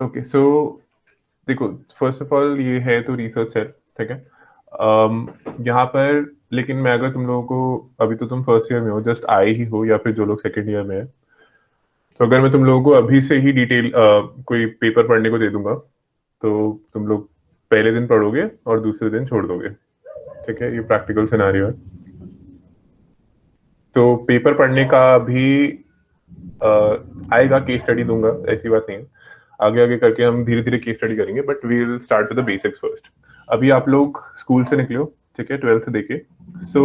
Okay so देखो, first of all ये है तो रिसर्च है, ठीक है। यहाँ पर लेकिन मैं अगर तुम लोगों को, अभी तो तुम फर्स्ट ईयर में हो, जस्ट आए ही हो, या फिर जो लोग सेकेंड ईयर में है, तो अगर मैं तुम लोगों को अभी से ही डिटेल कोई पेपर पढ़ने को दे दूंगा, तो तुम लोग पहले दिन पढ़ोगे और दूसरे दिन छोड़ दोगे, ठीक है। ये प्रैक्टिकल सिनारियो है। तो पेपर पढ़ने का भी अ, आएगा, केस स्टडी दूंगा, ऐसी बात नहीं है। आगे आगे करके हम धीरे धीरे केस स्टडी करेंगे, but we will start with the basics first. अभी आप लोग स्कूल से निकले हो, ठीक है, ट्वेल्थ देके। सो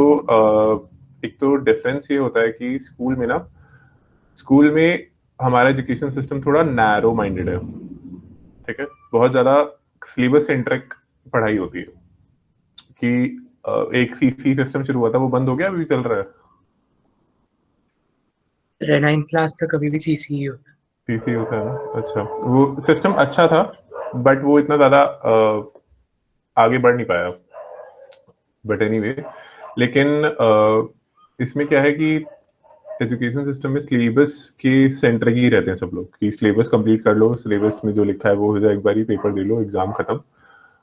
एक तो डिफरेंस ये होता है कि स्कूल में हमारा एजुकेशन सिस्टम थोड़ा नैरो माइंडेड है, ठीक है। बहुत ज्यादा सिलेबस सेंट्रिक पढ़ाई होती है कि एक सीसी सिस्टम शुरू हुआ था, वो बंद हो गया, अभी भी चल रहा है। 9th क्लास तक अभी भी सीसी ही होता सीसी होता है ना, अच्छा। वो सिस्टम अच्छा था, बट वो इतना ज्यादा आगे बढ़ नहीं पाया। बट एनीवे, लेकिन इसमें क्या है कि एजुकेशन सिस्टम में सिलेबस के सेंटर ही रहते हैं सब लोग, कि सिलेबस कंप्लीट कर लो, सिलेबस में जो लिखा है वो हो जाए, एक बार ही पेपर दे लो, एग्जाम खत्म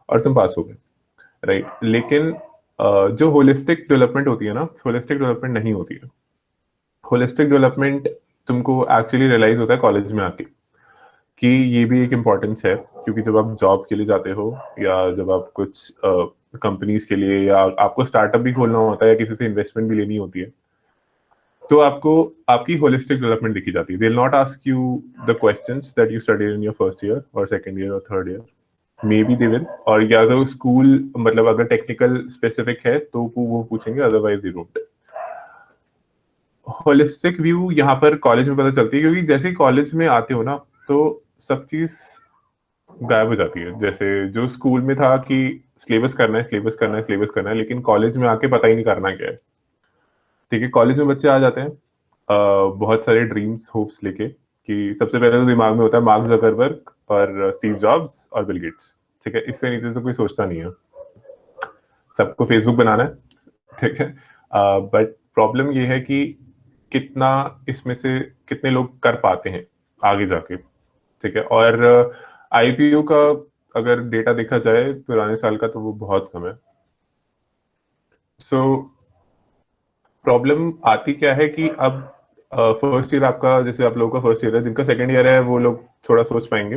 और तुम पास हो गए, राइट। लेकिन जो होलिस्टिक डेवलपमेंट होती है ना, होलिस्टिक डेवलपमेंट नहीं होती है। होलिस्टिक डेवलपमेंट तुमको एक्चुअली रियलाइज होता है कॉलेज में आके, कि ये भी एक इम्पोर्टेंस है। क्योंकि जब आप जॉब के लिए जाते हो, या जब आप कुछ कंपनीज के लिए, या आपको स्टार्टअप भी खोलना होता है, या किसी से इन्वेस्टमेंट भी लेनी होती है, तो आपको आपकी होलिस्टिक डेवलपमेंट दिखी जाती है। They will not ask you the questions that you study in your first year और सेकंड ईयर और third year, may be they will. और या तो स्कूल, मतलब अगर टेक्निकल स्पेसिफिक है तो वो पूछेंगे, otherwise they don't. Holistic view यहाँ पर कॉलेज में पता चलती है, क्योंकि जैसे ही कॉलेज में आते हो ना, तो सब चीज गायब हो जाती है। जैसे जो स्कूल में था कि सिलेबस करना है, सिलेबस करना है, सिलेबस करना है, लेकिन कॉलेज में आके पता ही नहीं करना क्या है, ठीक है। कॉलेज में बच्चे आ जाते हैं बहुत सारे ड्रीम्स होप्स लेके, कि सबसे पहले तो दिमाग में होता है मार्क जकरबर्ग और स्टीव जॉब्स और बिल गेट्स, ठीक है। इससे नीचे तो कोई सोचता नहीं है, सबको फेसबुक बनाना है, ठीक है। बट प्रॉब्लम ये है कि कितना इसमें से कितने लोग कर पाते हैं आगे जाके, ठीक है। और आईपीयू का अगर डेटा देखा जाए पुराने साल का, तो वो बहुत कम है। सो प्रॉब्लम आती क्या है कि अब फर्स्ट ईयर आपका, जैसे आप लोगों का फर्स्ट ईयर है, जिनका सेकंड ईयर है वो लोग थोड़ा सोच पाएंगे।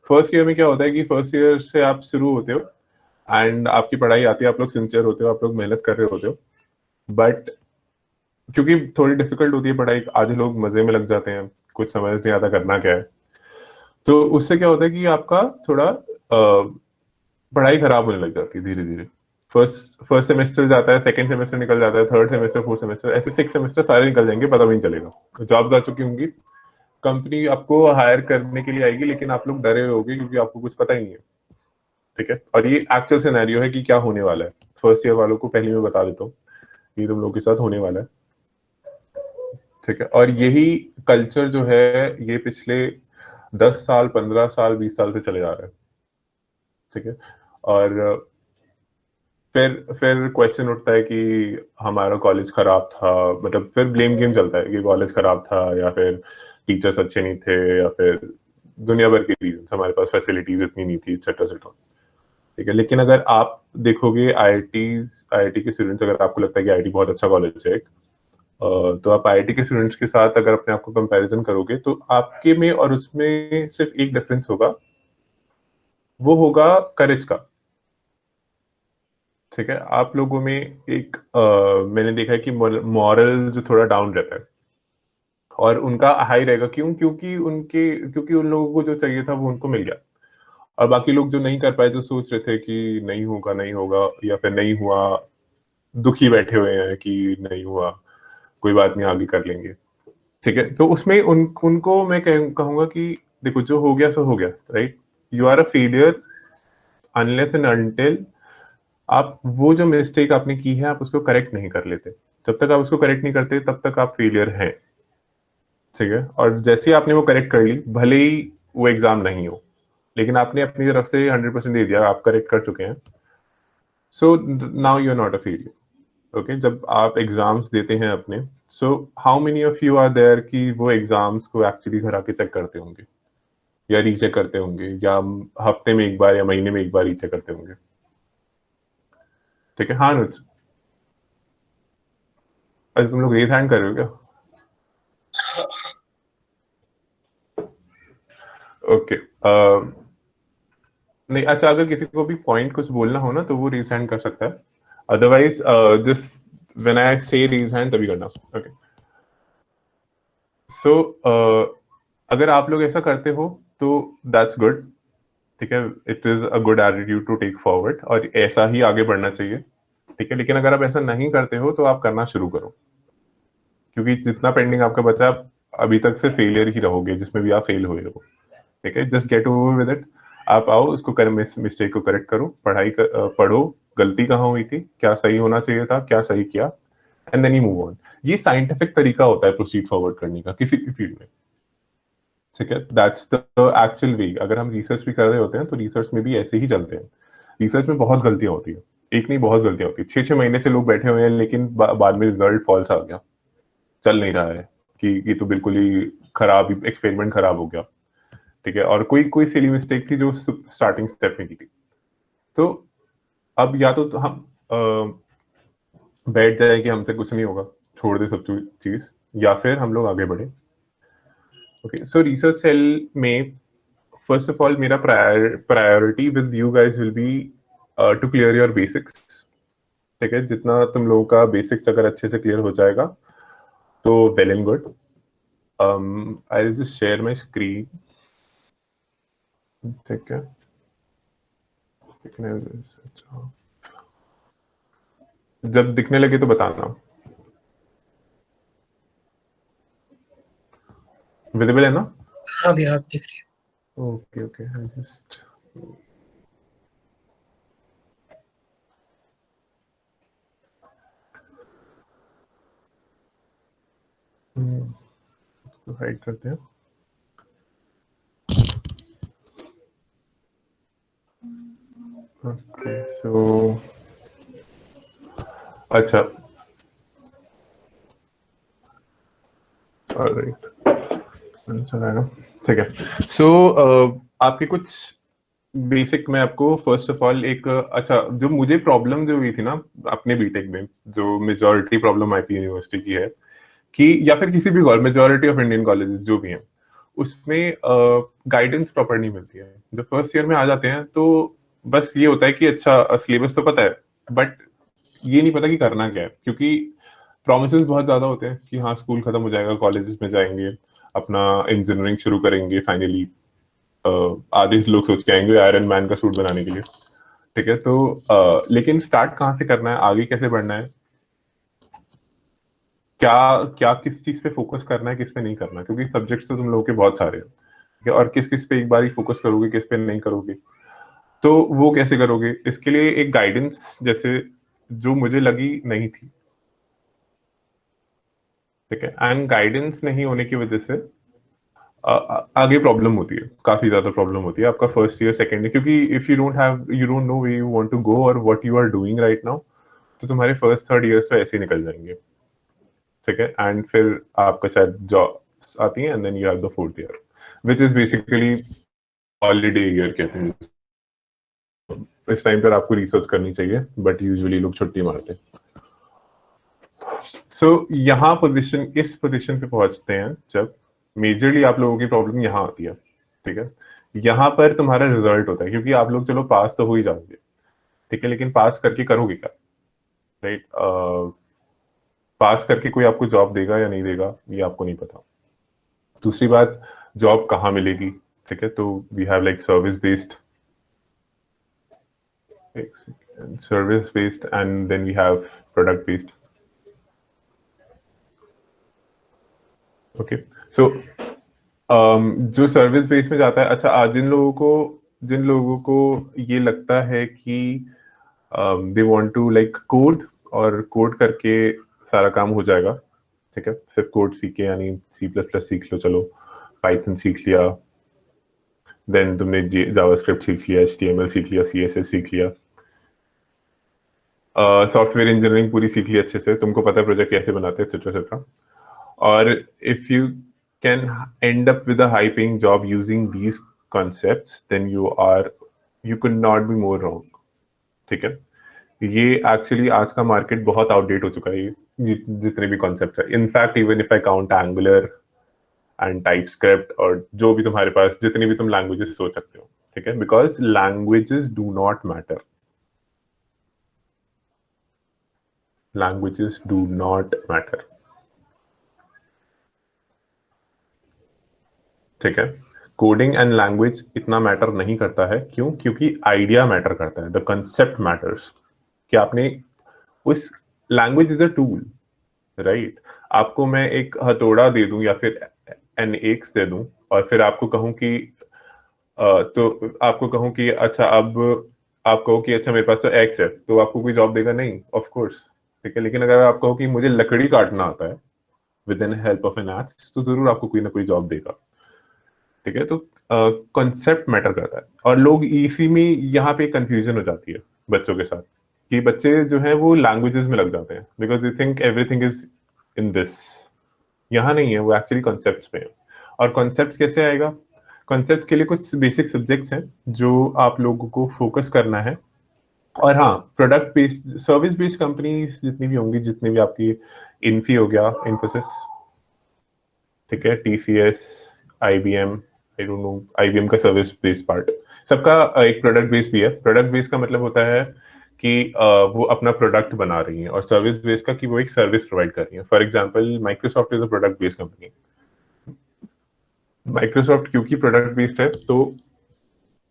फर्स्ट ईयर में क्या होता है कि फर्स्ट ईयर से आप शुरू होते हो, एंड आपकी पढ़ाई आती है, आप लोग सिंसियर होते हो, आप लोग मेहनत कर रहे होते हो। बट क्योंकि थोड़ी डिफिकल्ट होती है पढ़ाई, आधे लोग मजे में लग जाते हैं, कुछ समझ नहीं आता करना क्या है। तो उससे क्या होता है कि आपका थोड़ा पढ़ाई खराब होने लग जाती है धीरे धीरे। फर्स्ट फर्स्ट सेमेस्टर जाता है, सेकंड सेमेस्टर निकल जाता है, थर्ड सेमेस्टर, फोर्थ सेमेस्टर, ऐसे 6 सेमेस्टर सारे निकल जाएंगे, पता भी नहीं चलेगा। जॉब आ चुकी होंगी, कंपनी आपको हायर करने के लिए आएगी, लेकिन आप लोग डरे होगे क्योंकि आपको कुछ पता ही नहीं है, ठीक है। और ये एक्चुअल सिनेरियो है कि क्या होने वाला है। फर्स्ट ईयर वालों को पहले मैं बता देता हूँ, ये तुम लोग के साथ होने वाला है, ठीक है। और यही कल्चर जो है, ये पिछले 10 साल, 15 साल, 20 साल से चले जा रहा है, ठीक है। और फिर क्वेश्चन उठता है कि हमारा कॉलेज खराब था, मतलब फिर ब्लेम गेम चलता है कि कॉलेज खराब था, या फिर टीचर्स अच्छे नहीं थे, या फिर दुनिया भर के रीजन, हमारे पास फैसिलिटीज इतनी नहीं थी, एक्सेट्रा एक्सेट्रा, ठीक है। लेकिन अगर आप देखोगे आईआईटी के स्टूडेंट्स, अगर आपको लगता है कि आईआईटी बहुत अच्छा कॉलेज है, तो आप आईआईटी के स्टूडेंट्स के साथ अगर अपने आप को कंपैरिजन करोगे, तो आपके में और उसमें सिर्फ एक डिफरेंस होगा, वो होगा करेज का, ठीक है। आप लोगों में एक मैंने देखा है कि मॉरल जो थोड़ा डाउन रहता है, और उनका हाई रहेगा। क्यों? क्योंकि उन लोगों को जो चाहिए था वो उनको मिल गया, और बाकी लोग जो नहीं कर पाए, जो सोच रहे थे कि नहीं होगा, नहीं होगा, या फिर नहीं हुआ, दुखी बैठे हुए हैं कि नहीं हुआ, कोई बात नहीं, आगे कर लेंगे, ठीक है। तो उसमें उनको मैं कहूंगा कि देखो, जो हो गया सो हो गया, right. You are a failure unless and until आप वो जो मिस्टेक आपने की है, आप उसको करेक्ट नहीं कर लेते। जब तक आप उसको करेक्ट नहीं करते, तब तक आप फेलियर हैं, ठीक है। और जैसे ही आपने वो करेक्ट कर ली, भले ही वो एग्जाम नहीं हो, लेकिन आपने अपनी तरफ से 100% दे दिया, आप करेक्ट कर चुके हैं। So now you are not a failure, okay. जब आप एग्जाम्स देते हैं अपने, so how many of you are there कि वो एग्जाम्स को एक्चुअली घर आके चेक करते होंगे? या रीचेक करते होंगे, या हफ्ते में एक बार या महीने में एक बार रीचेक करते होंगे। ठीक है, हाँ अनुज, अरे तुम लोग रेज हैंड कर रहे हो क्या? ओके, नहीं अच्छा, अगर किसी को भी पॉइंट कुछ बोलना हो ना तो वो रेज हैंड कर सकता है, अदरवाइज जस्ट व्हेन आई से रेज हैंड तभी करना। ओके, सो अगर आप लोग ऐसा करते हो तो दैट्स गुड। ठीक है, it is a good attitude to take forward, और ऐसा ही आगे बढ़ना चाहिए। ठीक है, लेकिन अगर आप ऐसा नहीं करते हो तो आप करना शुरू करो, क्योंकि जितना पेंडिंग आपका बचा, आप अभी तक से फेलियर ही रहोगे जिसमें भी आप फेल हुए हो। ठीक है, just get over with it. आप आओ, उसको कर, मिस्टेक को करेक्ट करो, पढ़ो, गलती कहाँ हुई थी, क्या सही होना चाहिए था, क्या सही किया, and then you move on. ये साइंटिफिक तरीका होता है प्रोसीड फॉरवर्ड करने का किसी भी फील्ड में। ठीक है, दैट्स द एक्चुअल वे। अगर हम रिसर्च भी कर रहे होते हैं तो रिसर्च में भी ऐसे ही चलते हैं। रिसर्च में बहुत गलतियां होती है, एक नहीं बहुत गलतियां होती है। 6-6 महीने से लोग बैठे हुए हैं, लेकिन बाद में रिजल्ट फॉल्स आ गया, चल नहीं रहा है, कि ये तो बिल्कुल ही खराब, एक्सपेरिमेंट खराब हो गया। ठीक है, और कोई कोई सिली मिस्टेक थी जो स्टार्टिंग स्टेप में की थी। तो अब या तो हम बैठ जाए कि हमसे कुछ नहीं होगा, छोड़ दे सब चीज, या फिर हम लोग आगे बढ़े। ओके, सो रिसर्च सेल में फर्स्ट ऑफ ऑल मेरा priority with you guys will be to clear your basics. ठीक है, जितना तुम लोगों का बेसिक्स अगर अच्छे से क्लियर हो जाएगा तो well and good. I will just share my screen. ठीक है, अच्छा, जब दिखने लगे तो बताना। विजिबल है ना? हाँ भैया, आप दिख रही है। ओके ओके, आई जस्ट तो हाइड करते हैं। ओके, सो अच्छा, ऑलराइट, चला है। ठीक है, सो आपके कुछ बेसिक मैं आपको फर्स्ट ऑफ ऑल एक अच्छा, जो मुझे प्रॉब्लम जो हुई थी ना अपने बीटेक में, जो मेजॉरिटी प्रॉब्लम आईपी यूनिवर्सिटी की है, कि या फिर किसी भी college, majority of Indian colleges जो भी हैं, उसमें गाइडेंस प्रॉपर नहीं मिलती है। जब फर्स्ट ईयर में आ जाते हैं तो बस ये होता है कि अच्छा सिलेबस तो पता है, बट ये नहीं पता कि करना क्या है, क्योंकि प्रोमिसेस बहुत ज्यादा होते हैं कि हाँ स्कूल खत्म हो जाएगा, कॉलेजेस में जाएंगे, अपना इंजीनियरिंग शुरू करेंगे फाइनली। आधे लोग सोच के आएंगे आयरन मैन का सूट बनाने के लिए। ठीक है, तो लेकिन स्टार्ट कहाँ से करना है, आगे कैसे बढ़ना है, क्या क्या किस चीज पे फोकस करना है, किस पे नहीं करना, क्योंकि सब्जेक्ट्स तो तुम लोगों के बहुत सारे हैं। ठीक है, और किस किस पे एक बार ही फोकस करोगे, किस पे नहीं करोगे, तो वो कैसे करोगे, इसके लिए एक गाइडेंस जैसे जो मुझे लगी नहीं थी। ठीक है, एंड गाइडेंस नहीं होने की वजह से आगे प्रॉब्लम होती है, काफी ज्यादा प्रॉब्लम होती है आपका फर्स्ट ईयर सेकेंड ईयर, क्योंकि if you don't know way you want to go और what you are doing right now, तो तुम्हारे फर्स्ट थर्ड ईयर्स तो ऐसे ही निकल जाएंगे। ठीक है, एंड फिर आपका शायद जॉब्स आती है, and then you have the fourth year which is basically holiday year कहते हैं। इस टाइम पर आपको रिसर्च करनी चाहिए, बट यूजुअली लोग छुट्टी मारते हैं। सो यहाँ पोजीशन, इस पोजीशन पे पहुंचते हैं जब मेजरली आप लोगों की प्रॉब्लम यहाँ आती है। ठीक है, यहाँ पर तुम्हारा रिजल्ट होता है, क्योंकि आप लोग चलो पास तो हो ही जाओगे। ठीक है, लेकिन पास करके करोगे क्या? राइट, पास करके कोई आपको जॉब देगा या नहीं देगा ये आपको नहीं पता। दूसरी बात, जॉब कहाँ मिलेगी? ठीक है, तो we have like service based and then we have product based. Okay, so जो सर्विस बेस में जाता है, अच्छा जिन लोगों को ये लगता है कि they want to like code, और कोड करके सारा काम हो जाएगा। ठीक है, सिर्फ कोड सीखे, यानी C++ सीख लो, चलो पाइथन सीख लिया, देन तुमने जावास्क्रिप्ट सीख लिया, HTML सीख लिया, CSS सीख लिया, सॉफ्टवेयर इंजीनियरिंग पूरी सीख ली अच्छे से, तुमको पता है प्रोजेक्ट कैसे बनाते हैं, एक्सेट्रा एक्सेट्रा। और if you can end up with a high paying job using these concepts, then you could not be more wrong. ठीक है, ये एक्चुअली आज का मार्केट बहुत आउटडेट हो चुका है, जितने भी कॉन्सेप्ट है. In fact even if I count angular and TypeScript और जो भी तुम्हारे पास जितनी भी तुम लैंग्वेजेस सोच सकते हो, ठीक है, because languages do not matter. Languages do not matter. ठीक है, कोडिंग एंड लैंग्वेज इतना मैटर नहीं करता है. क्यों? क्योंकि आइडिया मैटर करता है, द कंसेप्ट मैटर्स. कि आपने उस language is a tool, right. आपको मैं एक हथौड़ा दे दूं या फिर एन एक्स दे दूं और फिर आपको कहूं कि तो आपको कहूं कि अच्छा, अब आप कहो कि अच्छा मेरे पास तो एक्स है, तो आपको कोई जॉब देगा नहीं, ऑफ कोर्स. ठीक है, लेकिन अगर आप कहो कि मुझे लकड़ी काटना आता है with in help of an axe, तो जरूर आपको कोई ना कोई जॉब देगा. ठीक है, तो कॉन्सेप्ट मैटर करता है. और लोग इसी में यहाँ पे कंफ्यूजन हो जाती है बच्चों के साथ, कि बच्चे जो है वो लैंग्वेजेस में लग जाते हैं because they think everything is in this. यहाँ नहीं है, वो एक्चुअली कॉन्सेप्ट्स में है. और कॉन्सेप्ट कैसे आएगा? कॉन्सेप्ट के लिए कुछ बेसिक सब्जेक्ट्स हैं जो आप लोगों को फोकस करना है. और हाँ, product based service based company जितनी भी होंगी, जितनी भी आपकी इन्फी हो गया, इन्फोसिस, ठीक है, TCS, IBM, I don't know IBM का सर्विस बेस्ड पार्ट, सबका एक प्रोडक्ट बेस्ड भी है. प्रोडक्ट बेस्ड का मतलब होता है कि वो अपना प्रोडक्ट बना रही है, और सर्विस बेस्ड का कि वो एक सर्विस प्रोवाइड कर रही है. For example Microsoft is a product based company. Microsoft क्योंकि प्रोडक्ट बेस्ड है तो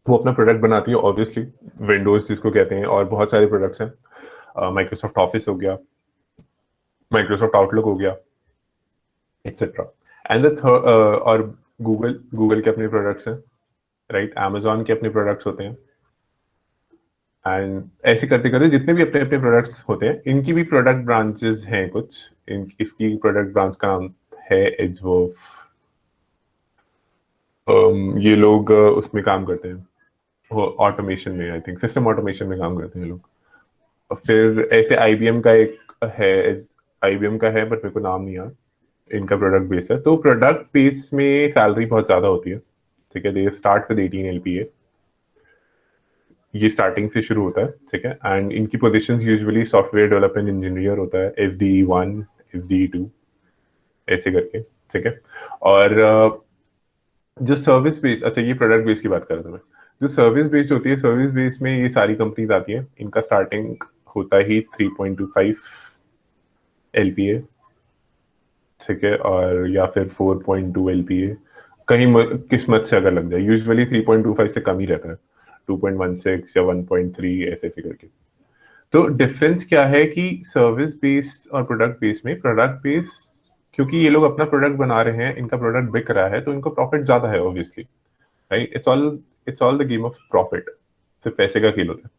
वो अपना प्रोडक्ट बनाती है, ऑब्वियसली विंडोज जिसको कहते हैं, और बहुत सारे प्रोडक्ट्स हैं. माइक्रोसॉफ्ट ऑफिस हो गया, माइक्रोसॉफ्ट आउटलुक हो गया, एक्सेट्रा. एंड और गूगल के अपने प्रोडक्ट्स हैं, राइट. Amazon के अपने प्रोडक्ट्स होते हैं. एंड ऐसे करते करते जितने भी अपने अपने प्रोडक्ट्स होते हैं, इनकी भी प्रोडक्ट ब्रांचेस हैं कुछ. इसकी प्रोडक्ट ब्रांच का नाम है एजवर्फ. ये लोग उसमें काम करते हैं, ऑटोमेशन में, आई थिंक सिस्टम ऑटोमेशन में काम करते हैं लोग. और फिर ऐसे आईबीएम का एक है, आईबीएम का है बट मेरे को नाम नहीं याद. इनका प्रोडक्ट बेस है, तो प्रोडक्ट बेस में सैलरी बहुत ज्यादा होती है. ठीक है, दे स्टार्ट विद 18 LPA. ये स्टार्टिंग से शुरू होता है. ठीक है, एंड इनकी positions usually software development engineer होता है, FDE1, FDE2, ऐसे करके. ठीक है, और जो सर्विस बेस, अच्छा ये प्रोडक्ट बेस की बात कर रहा था मैं. जो सर्विस बेस्ड होती है, सर्विस बेस में ये सारी कंपनीज आती है. इनका स्टार्टिंग होता ही 3.25 LPA. ठीक है, और या फिर 4.2 LPA, कहीं किस्मत से अगर लग जाए. यूजुअली 3.25 से कम ही रहता है, 2.16 या 1.3 ऐसे ऐसे करके. तो डिफरेंस क्या है कि सर्विस बेस और प्रोडक्ट बेस में, प्रोडक्ट बेस क्योंकि ये लोग अपना प्रोडक्ट बना रहे हैं, इनका प्रोडक्ट बिक रहा है, तो इनको प्रॉफिट ज्यादा है obviously, right. It's all the game of profit. सिर्फ पैसे का खेल होता है.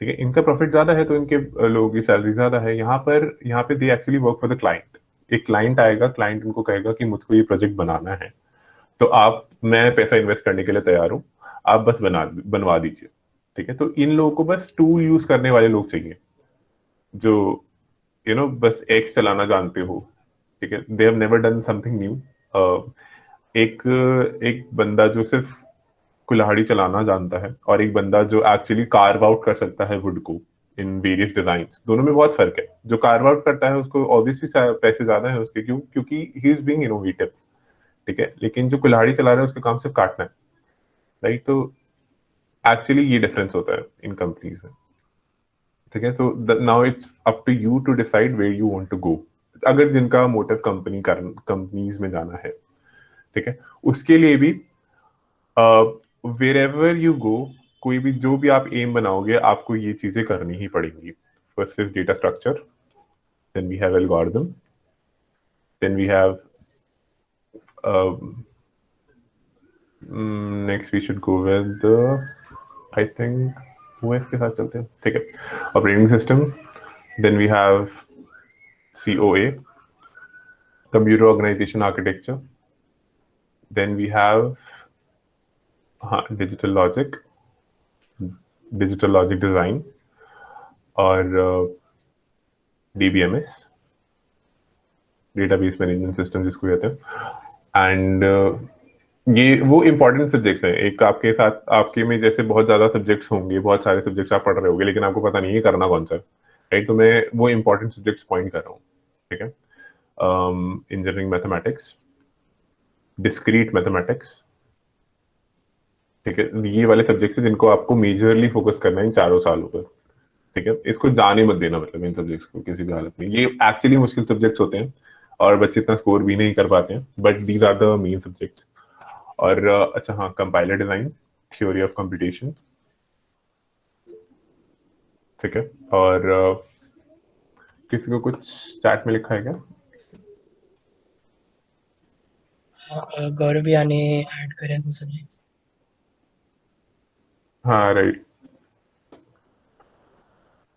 ठीक है, इनका प्रॉफिट ज्यादा है तो इनके लोगों की सैलरी ज्यादा है. यहाँ पे they actually work for the client. एक क्लाइंट आएगा, क्लाइंट उनको कहेगा कि मुझको ये प्रोजेक्ट बनाना है, तो मैं पैसा इन्वेस्ट करने के लिए तैयार हूँ, आप बस बनवा दीजिए. ठीक है, तो इन लोगों को बस टूल यूज करने वाले लोग चाहिए, जो बस एक्स चलाना जानते हो. ठीक है, they have never done something new. एक एक बंदा जो सिर्फ कुल्हाड़ी चलाना जानता है, और एक बंदा जो एक्चुअली कार्व आउट कर सकता है वुड को इन वेरियस डिजाइन्स, दोनों में बहुत फर्क है. जो कार्व आउट करता है उसको ऑब्वियसली पैसे ज्यादा है उसके, क्योंकि ही इज बीइंग इनोवेटिव. ठीक है, लेकिन जो कुल्हाड़ी चला रहा है उसका काम सिर्फ काटना है, राइट. तो एक्चुअली ये डिफरेंस होता है इन कंपनीज में. ठीक है, तो now it's up to you to decide where you want to go. अगर जिनका मोटिव कंपनीज में जाना है, ठीक है, उसके लिए भी वेर एवर यू गो, कोई भी जो भी आप एम बनाओगे, आपको ये चीजें करनी ही पड़ेंगी. First is data structure, then we have algorithm, then we have next we should go with, I think OS के साथ चलते हैं. ठीक है, operating system, then we have COA, computer organization architecture, then we have digital logic design, और DBMS, database management system जिसको कहते हैं, एंड ये वो इंपॉर्टेंट सब्जेक्ट्स हैं। एक आपके साथ आपके में जैसे बहुत ज्यादा सब्जेक्ट्स होंगे, बहुत सारे सब्जेक्ट्स आप पढ़ रहे होगे, लेकिन आपको पता नहीं है करना कौन सा है, राइट? तो मैं वो इंपॉर्टेंट सब्जेक्ट्स पॉइंट कर रहा हूँ, ठीक है? इंजीनियरिंग मैथमेटिक्स, डिस्क्रीट मैथमेटिक्स, ठीक है? ये वाले सब्जेक्ट्स हैं जिनको आपको मेजरली फोकस करना है इन 4 सालों पर, ठीक है? इसको जाने मत देना, मतलब इन सब्जेक्ट्स को किसी भी हालत में। ये एक्चुअली मुश्किल सब्जेक्ट्स होते हैं और बच्चे इतना स्कोर भी नहीं कर पाते हैं, but these are the main subjects. और अच्छा हाँ, compiler design, theory of computation, ठीक है? और किसी को कुछ चैट में लिखा है क्या? गौरव भैया ने ऐड करे हैं 2 सब्जेक्ट्स। हाँ राइट,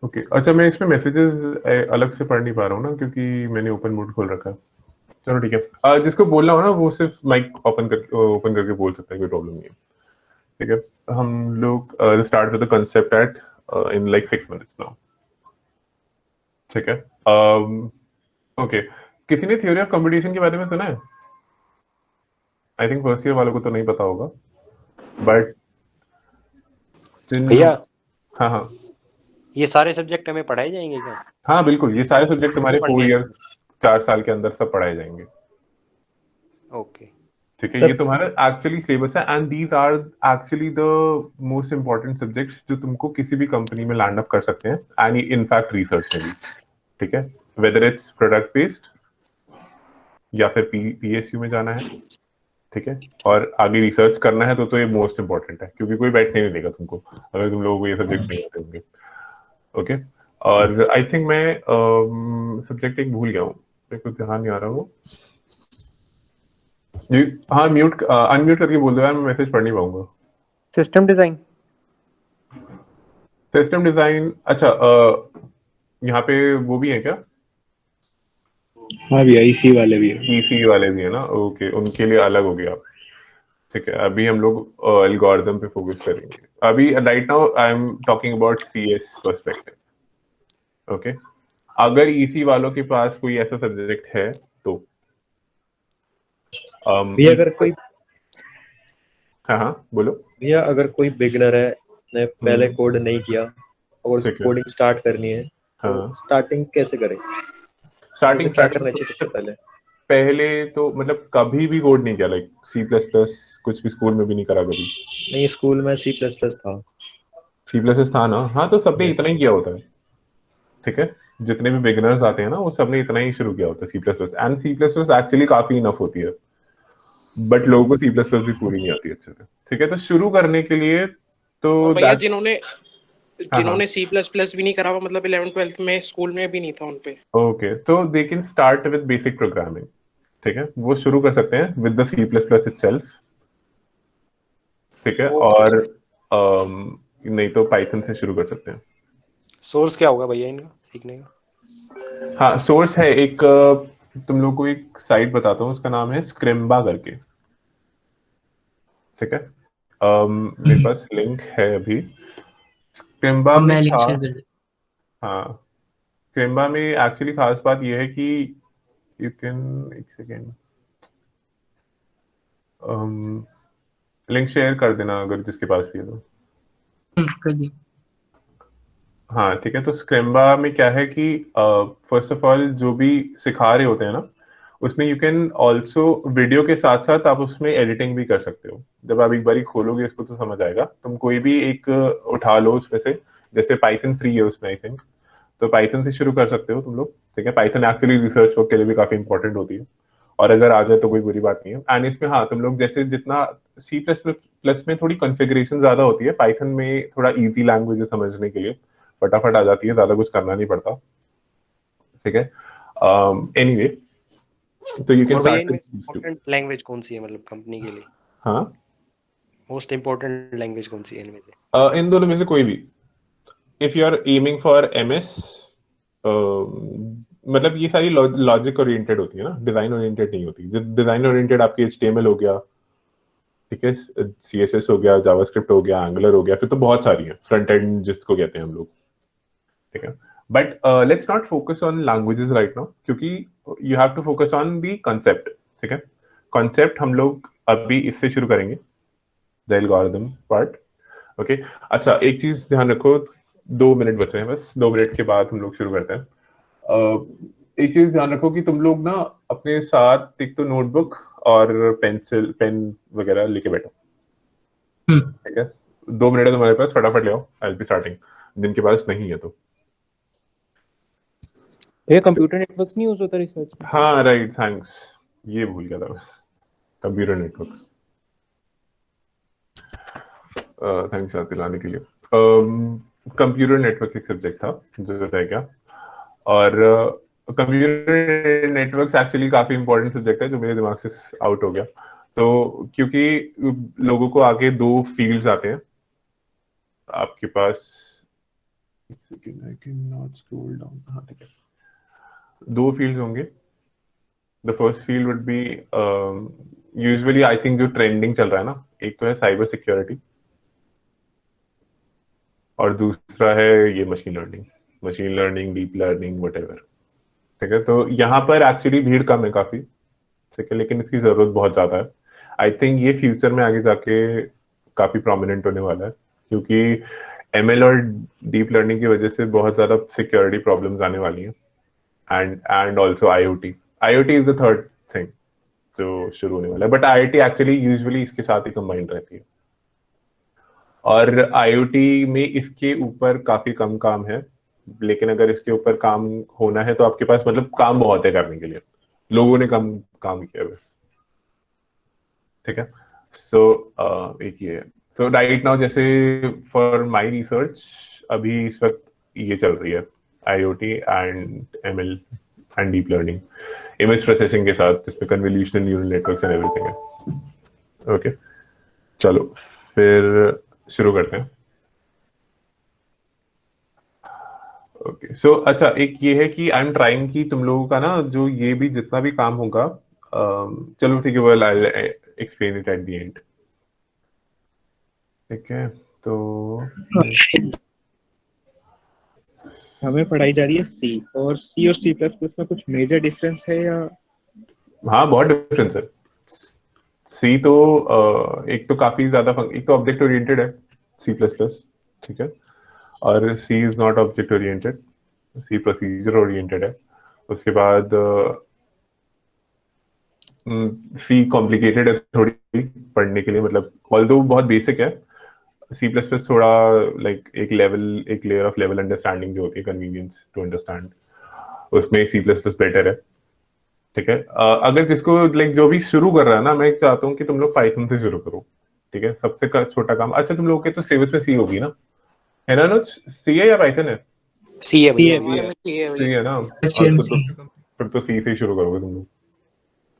ओके। अच्छा, मैं इसमें मैसेजेस अलग से पढ़ नहीं पा रहा हूँ ना, क्योंकि मैंने ओपन मोड खोल रखा है। चलो ठीक है, जिसको बोलना हो ना वो सिर्फ माइक ओपन करके बोल सकता है, कोई प्रॉब्लम नहीं है, ठीक है? हम लोग start with the concept at in like 6 minutes now, ठीक है? ओके, किसी ने थ्योरी ऑफ कंप्यूटेशन के बारे में सुना है? आई थिंक फर्स्ट ईयर वालों को तो नहीं पता होगा, बट जिन भैया लोग, हाँ हाँ ये सारे सब्जेक्ट हमें पढ़ाए जाएंगे क्या? हाँ बिल्कुल, ये सारे सब्जेक्ट कौन से हमारे पढ़ने 4 हैं? ईयर 4 साल के अंदर सब पढ़ाए जाएंगे, ओके। ठीक है? ये सर तुम्हारा एक्चुअली सिलेबस है, and these are actually the most important subjects जो तुमको किसी भी कंपनी में लैंड अप कर सकते हैं, एंड इनफैक्ट रिसर्च में भी, ठीक है? वेदर इट्स प्रोडक्ट बेस्ड या फिर पीएसयू में जाना है, ठीक है? और आगे रिसर्च करना है तो ये मोस्ट इंपॉर्टेंट है, क्योंकि कोई बैठने नहीं देगा तुमको अगर तुम लोगों को ये सब्जेक्ट नहीं आते होंगे, ओके? और आई थिंक मैं सब्जेक्ट एक भूल गया हूँ, मेरे को ध्यान नहीं आ रहा वो। हाँ, म्यूट अनम्यूट करके बोल दो यार, मैं मैसेज पढ़ नहीं पाऊंगा। System design. सिस्टम डिजाइन, अच्छा यहाँ पे वो भी है क्या? हाँ भैया, इसी वाले भी है। ईसी वाले भी है ना? ओके, उनके लिए अलग हो गया, ठीक है? अभी हम लोग एल्गोरिथम पे फोकस करेंगे। अभी right now I am talking about CS perspective, okay? अगर ईसी वालों के पास कोई ऐसा सब्जेक्ट है तो भैया अगर कोई हाँ हाँ बोलो। भैया अगर कोई बिगनर है, ने पहले कोड नहीं किया और ठीक है, कोडिंग स्टार्ट करनी है, हाँ। तो स्टार्टिंग कैसे करें? स्टार्टिंग क्या करना चाहिए सबसे पहले? पहले तो मतलब कभी भी कोड नहीं किया, लाइक सी प्लस प्लस कुछ भी स्कूल में भी नहीं करा कभी? नहीं, स्कूल में C++ था। सी प्लस प्लस था ना? हाँ, तो सबने Yes. इतना ही किया होता है, ठीक है? जितने भी बिगिनर्स आते हैं ना, वो सबने इतना ही शुरू किया होता है, C plus plus. And C plus plus actually काफी इनफ होती है, बट लोगों को सी प्लस प्लस भी पूरी नहीं आती अच्छे से, ठीक है? तो शुरू करने के लिए तो और भैया that- जिन्होंने हाँ जिन्होंने सी प्लस प्लस भी नहीं करा हुआ, मतलब 11th 12th में स्कूल में भी नहीं था उनपे, ओके, तो they can start with basic programming, ठीक है? वो शुरू कर सकते हैं with the C plus plus itself, ठीक है? और नहीं तो पाइथन से शुरू कर सकते हैं। सोर्स क्या होगा भैया इनका सीखने का? हाँ, सोर्स है एक, तुम लोग को एक साइट बताता हूँ, उसका नाम है स्क्रिम्बा करके, ठीक है? मेरे पास लिंक है अभी। स्क्रिम्बा में मैं लिंक था, शेयर कर देता हाँ, स्क्रिम्बा में एक्चुअली खास बात यह है कि यू कैन, एक सेकेंड, लिंक शेयर कर देना अगर जिसके पास भी है तो। हूँ। कर दी। हाँ ठीक है, तो स्क्रिम्बा में क्या है कि फर्स्ट ऑफ ऑल जो भी सिखा रहे होते हैं ना, उसमें यू कैन ऑल्सो वीडियो के साथ साथ आप उसमें एडिटिंग भी कर सकते हो। जब आप एक बारी खोलोगे इसको तो समझ आएगा। तुम कोई भी एक उठा लो उसमें से, जैसे पाइथन फ्री है उसमें आई थिंक, तो पाइथन से शुरू कर सकते हो तुम लोग, ठीक है? पाइथन एक्चुअली रिसर्च वर्क के लिए भी काफी इंपॉर्टेंट होती है, और अगर आ जाए तो कोई बुरी बात नहीं है। एंड इसमें हाँ, तुम लोग जैसे जितना सी प्लस प्लस में थोड़ी कॉन्फ़िगरेशन ज्यादा होती है, पाइथन में थोड़ा इजी लैंग्वेज है समझने के लिए, फटाफट आ जाती है, ज्यादा कुछ करना नहीं पड़ता, ठीक है? एनीवे, तो यू कैन और भैया स्टार्ट इनमें इम्पोर्टेंट लैंग्वेज कौन सी है, मतलब कंपनी के लिए हाँ, मोस्ट इम्पोर्टेंट लैंग्वेज कौन सी है इनमें से? इन दोनों में से कोई भी। If you are aiming for MS, मतलब ये सारी लॉजिक ओरिएंटेड होती है ना, डिजाइन ओरिएंटेड नहीं होती। डिजाइन ओरिएंटेड आपके HTML हो गया, ठीक है, CSS हो गया, जावास्क्रिप्ट हो गया, एंगुलर हो गया, फिर तो बहुत सारी है, फ्रंट एंड जिसको कहते हैं हम लोग, ठीक है? But let's not focus on languages right now, क्योंकि you have to focus on the concept, ठीक है? कॉन्सेप्ट हम लोग अभी इससे शुरू करेंगे, द एल्गोरिथम पार्ट। ओके, अच्छा एक चीज ध्यान रखो, 2 मिनट बचे हैं बस, 2 मिनट के बाद हम लोग शुरू करते हैं। एक चीज ध्यान रखो कि तुम लोग ना अपने साथ एक तो नोटबुक और पेन वगैरह लेके बैठो, ठीक है? 2 मिनट है तुम्हारे पास, फटाफट ले आओ, आई विल बी स्टार्टिंग। जिनके पास नहीं है तो ये कंप्यूटर नेटवर्क्स नहीं यूज होता रिसर्च में? हाँ राइट, थैंक्स, ये भूल गया था मैं, कंप्यूटर नेटवर्क्स। थैंक्स याद दिलाने के लिए। कंप्यूटर नेटवर्क एक सब्जेक्ट था जो रह गया, और कंप्यूटर नेटवर्क्स एक्चुअली काफी इंपॉर्टेंट सब्जेक्ट है जो मेरे दिमाग से आउट हो गया। तो क्योंकि लोगों को आगे 2 फील्ड्स आते हैं आपके पास, I cannot scroll down, हाँ ठीक है, 2 फील्ड्स होंगे। The first field would be usually I think जो ट्रेंडिंग चल रहा है ना, एक तो है साइबर सिक्योरिटी और दूसरा है ये machine learning, deep learning, whatever, ठीक है? तो यहाँ पर एक्चुअली भीड़ कम है काफी, ठीक है, लेकिन इसकी जरूरत बहुत ज्यादा है। आई थिंक ये फ्यूचर में आगे जाके काफी प्रोमिनेंट होने वाला है, क्योंकि एमएल और डीप लर्निंग की वजह से बहुत ज्यादा सिक्योरिटी प्रॉब्लम्स आने वाली हैं, and also IoT is the third thing जो शुरू होने वाला है, बट आईओटी एक्चुअली यूजुअली इसके साथ ही कंबाइंड रहती है, और आईओटी में इसके ऊपर काफी कम काम है, लेकिन अगर इसके ऊपर काम होना है तो आपके पास मतलब काम बहुत है करने के लिए, लोगों ने कम काम किया बस, ठीक है? सो एक ये है। सो राइट नाउ जैसे फॉर माय रिसर्च अभी इस वक्त ये चल रही है IoT and ML and deep learning, image processing के साथ, जिसमें convolutional neural networks and everything है। ओके, चलो फिर शुरू करते हैं। ओके, सो अच्छा एक ये है कि आई एम ट्राइंग कि तुम लोगों का ना जो ये भी जितना भी काम होगा, चलो ठीक है, well I explain it at the end, ठीक है? तो हमें पढ़ाई जा रही है सी और सी प्लस प्लस में कुछ मेजर डिफरेंस है या? हाँ बहुत डिफरेंस है। सी तो एक तो काफी ज्यादा एक तो ऑब्जेक्ट ओरिएंटेड है सी प्लस प्लस, ठीक है, और C is not object oriented, C procedure oriented है। उसके बाद सी कॉम्प्लिकेटेड है थोड़ी पढ़ने के लिए, मतलब ऑल्दो बहुत बेसिक है। सी प्लस प्लस थोड़ा लाइक एक लेयर ऑफ लेवल अंडरस्टैंडिंग जो होती है, कन्वीनियंस टू अंडरस्टैंड, उसमें सी प्लस प्लस बेटर है, ठीक है? अगर जिसको लाइक जो भी शुरू कर रहा है ना, मैं चाहता हूँ कि तुम लोग पाइथन से शुरू करो, ठीक है? सबसे छोटा काम। अच्छा तुम लोगों के तो सिलेबस में सी होगी ना, है ना? सी है या पाइथन है? सी है भैया। हमारे में सी है सी भैया। है ना? SCMC। फिर तो सी से ही शुरू करोगे तुम लोग।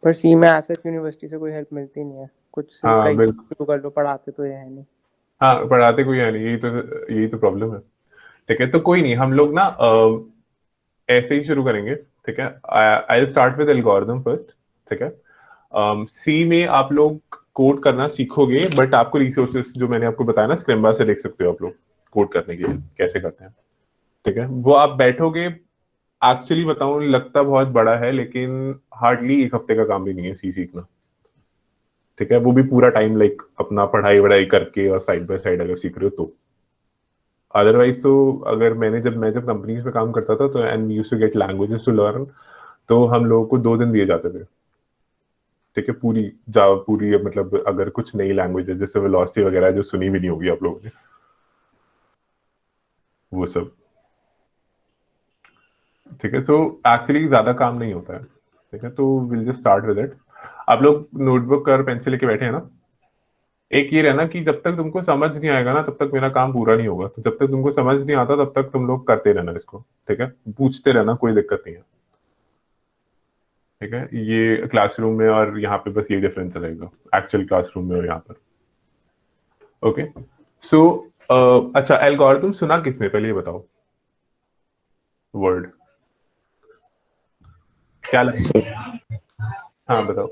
पर सी में एसएस यूनिवर्सिटी से कोई हेल्प मिलती नहीं है, कुछ सी हाँ, का ही बिल्कुल। शुरू कर लो, पढ़ाते तो ये है नहीं। हाँ पढ़ाते कोई है नहीं, यही तो प्रॉब्लम है, ठीक है? तो कोई नहीं, हम लोग ना ऐसे ही शुरू करेंगे, ठीक है? I will start with algorithm first, ठीक है? सी में आप लोग कोड करना सीखोगे, बट आपको रिसोर्सेस जो मैंने आपको बताया ना, स्क्रिम्बा से देख सकते हो आप लोग कोड करने के लिए कैसे करते हैं, ठीक है? वो आप बैठोगे, एक्चुअली बताऊं लगता बहुत बड़ा है, लेकिन हार्डली 1 हफ्ते का काम भी नहीं है सी सीखना, ठीक है? वो भी पूरा टाइम लाइक अपना पढ़ाई करके और साइड बाय साइड अगर सीख रहे हो तो। अदरवाइज तो अगर मैं जब कंपनीज में काम करता था तो and used to get languages to learn, तो हम लोगों को 2 दिन दिए जाते थे, ठीक है? पूरी मतलब अगर कुछ नई लैंग्वेज जैसे वेलोसिटी वगैरह जो सुनी भी नहीं होगी आप लोगों ने, वो सब, ठीक है? तो एक्चुअली ज्यादा काम नहीं होता है, ठीक है? तो will just start with it. आप लोग नोटबुक और पेंसिल लेके बैठे हैं ना? एक ये रहना कि जब तक तुमको समझ नहीं आएगा ना, तब तक मेरा काम पूरा नहीं होगा। तो जब तक तुमको समझ नहीं आता तब तक तुम लोग करते रहना इसको, ठीक है? पूछते रहना, कोई दिक्कत नहीं है, ठीक है? ये क्लासरूम में और यहाँ पे बस ये डिफरेंस रहेगा, एक्चुअल क्लासरूम में और यहाँ पर। ओके, सो अच्छा एल्गोरिथम सुना किसने, पहले ये बताओ? वर्ड क्या लगा? हाँ बताओ।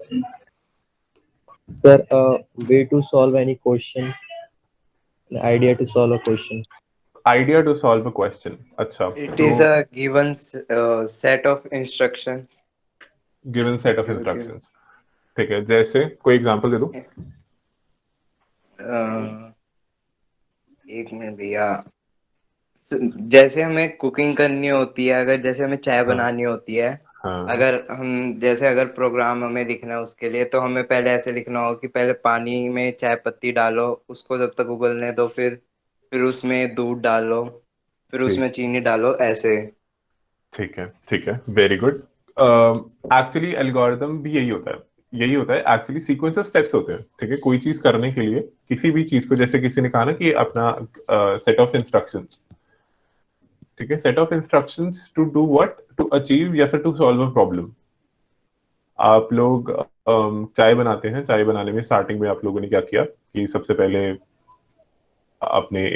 Sir, way to solve any question, an idea to solve a question. Idea to solve a question, अच्छा It is a given set of instructions. Given set of instructions, ठीक है, जैसे कोई एग्जांपल दे दो। एक मिनट भैया, जैसे हमें कुकिंग करनी होती है, अगर जैसे हमें चाय हाँ बनानी होती है, हाँ अगर हम जैसे अगर प्रोग्राम हमें लिखना है उसके लिए, तो हमें पहले ऐसे लिखना होगा कि पहले पानी में चाय पत्ती डालो, उसको जब तक उबलने दो, फिर उसमें दूध डालो, फिर ठीक, उसमें चीनी डालो, ऐसे। ठीक है, वेरी गुड। एक्चुअली एल्गोरिदम भी यही होता है एक्चुअली, सीक्वेंस ऑफ स्टेप्स होते हैं। ठीक है, कोई चीज करने के लिए किसी भी चीज को, जैसे किसी ने कहा ना कि अपना सेट ऑफ इंस्ट्रक्शंस, ठीक है, set of instructions to do what, to achieve या फिर टू सॉल्व अ प्रॉब्लम। आप लोग चाय बनाते हैं, चाय बनाने में स्टार्टिंग में आप लोगों ने क्या किया कि सबसे पहले आपने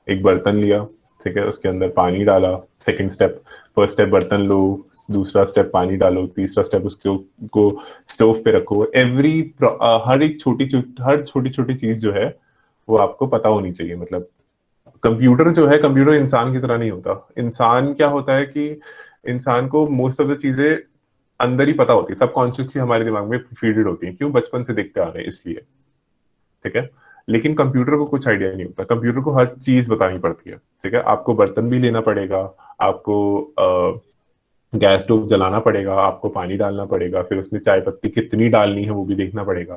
एक बर्तन लिया, ठीक है, उसके अंदर पानी डाला। सेकंड स्टेप, फर्स्ट स्टेप बर्तन लो, दूसरा स्टेप पानी डालो, तीसरा स्टेप उसको को स्टोव पे रखो। हर छोटी छोटी चीज जो है वो आपको पता होनी चाहिए। मतलब कंप्यूटर जो है, कंप्यूटर इंसान की तरह नहीं होता। इंसान क्या होता है कि इंसान को मोस्ट ऑफ द चीजें अंदर ही पता होती है, सबकॉन्शियसली हमारे दिमाग में फीडेड होती है। क्यों? बचपन से देखते आ रहे हैं इसलिए, ठीक है। लेकिन कंप्यूटर को कुछ आइडिया नहीं होता, कंप्यूटर को हर चीज बतानी पड़ती है। ठीक है, आपको बर्तन भी लेना पड़ेगा, आपको गैस स्टोव जलाना पड़ेगा, आपको पानी डालना पड़ेगा, फिर उसमें चाय पत्ती कितनी डालनी है वो भी देखना पड़ेगा।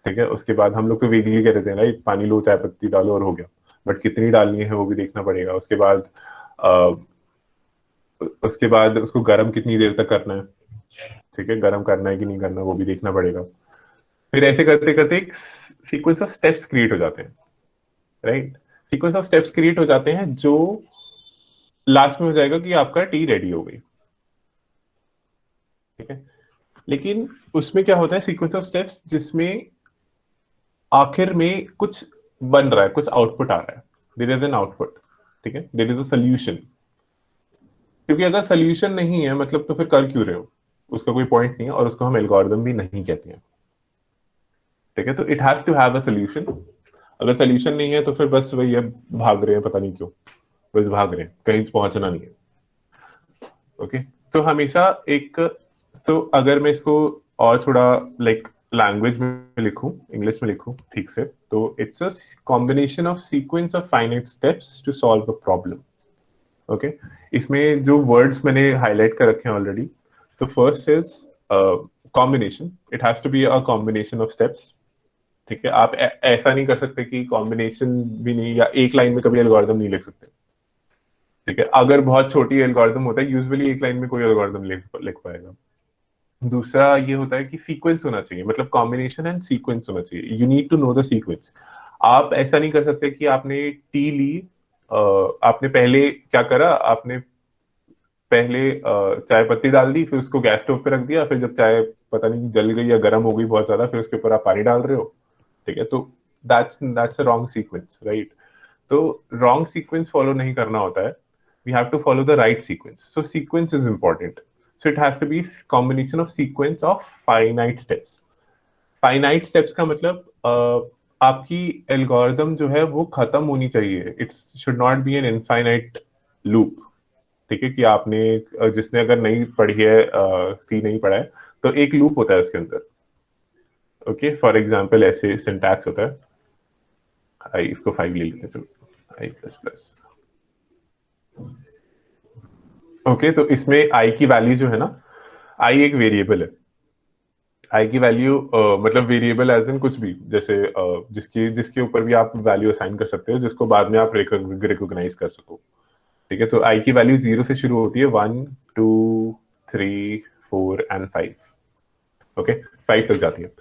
ठीक है, उसके बाद हम लोग तो वेगली कह देते हैं राइट, पानी लो चाय पत्ती डालो और हो गया, बट कितनी डालनी है वो भी देखना पड़ेगा। उसके बाद उसको गर्म कितनी देर तक करना है, ठीक है, गर्म करना है कि नहीं करना वो भी देखना पड़ेगा। फिर ऐसे करते करते एक सीक्वेंस ऑफ स्टेप्स क्रिएट हो जाते हैं, right. Sequence of steps create हो जाते हैं जो लास्ट में हो जाएगा कि आपका टी रेडी हो गई, ठीक है। लेकिन उसमें क्या होता है, सीक्वेंस ऑफ स्टेप्स जिसमें आखिर में कुछ बन रहा है, कुछ आउटपुट आ रहा है, देयर इज एन आउटपुट, ठीक है, देयर इज अ सोल्यूशन। क्योंकि अगर सोल्यूशन नहीं है मतलब तो फिर कर क्यों रहे हो, उसका कोई पॉइंट नहीं है, और उसको हम एल्गोरिदम भी नहीं कहते हैं। ठीक है, तो it has to have a solution. अगर सोल्यूशन नहीं है तो फिर बस वही है, भाग रहे हैं पता नहीं क्यों, बस भाग रहे हैं, कहीं पहुंचना नहीं है। ओके, तो हमेशा एक, तो अगर मैं इसको और थोड़ा लाइक लैंग्वेज में लिखूं, इंग्लिश में लिखूं ठीक से, तो it's a combination of sequence of finite steps to solve a problem. Okay, इसमें जो वर्ड्स मैंने हाईलाइट कर रखे हैं ऑलरेडी, तो first is combination, it has to be a combination of steps. ठीक है, आप ऐसा नहीं कर सकते कि कॉम्बिनेशन भी नहीं, या एक लाइन में कभी एल्गोरिदम नहीं लिख सकते। ठीक है, अगर बहुत छोटी एल्गोरिदम होता है, यूजुअली एक लाइन में कोई एल्गोरिदम लिख पाएगा। दूसरा ये होता है कि सीक्वेंस होना चाहिए, मतलब कॉम्बिनेशन एंड सीक्वेंस होना चाहिए। You need to know the sequence. आप ऐसा नहीं कर सकते कि आपने टी ली, आपने पहले क्या करा, आपने पहले चाय पत्ती डाल दी, फिर उसको गैस स्टोव पे रख दिया, फिर जब चाय पता नहीं जल गई या गर्म हो गई बहुत ज्यादा, फिर उसके ऊपर आप पानी डाल रहे हो। ठीक है, तो that's a wrong sequence, right. तो रॉन्ग सीक्वेंस फॉलो नहीं करना होता है, we have to follow the right sequence. So sequence is important, so it has to be combination of sequence of finite steps. Finite steps का मतलब आपकी algorithm जो है वो खत्म होनी चाहिए, it should not be an infinite loop. ठीक है, कि आपने जिसने अगर नहीं पढ़ी है, सी नहीं पढ़ा है, तो एक लूप होता है उसके अंदर। ओके, फॉर एग्जाम्पल ऐसे सिंटैक्स होता है, आई इसको 5 ले लेते हैं, आई प्लस प्लस। ओके, तो इसमें आई की वैल्यू जो है ना, आई एक वेरिएबल है। आई की वैल्यू मतलब वेरिएबल एज इन कुछ भी, जैसे जिसके जिसके ऊपर भी आप वैल्यू असाइन कर सकते हो, जिसको बाद में आप रिकॉग्नाइज कर सको। ठीक है, तो आई की वैल्यू 0 से शुरू होती है, 1 2 3 4 एंड 5। ओके, 5 तक जाती है।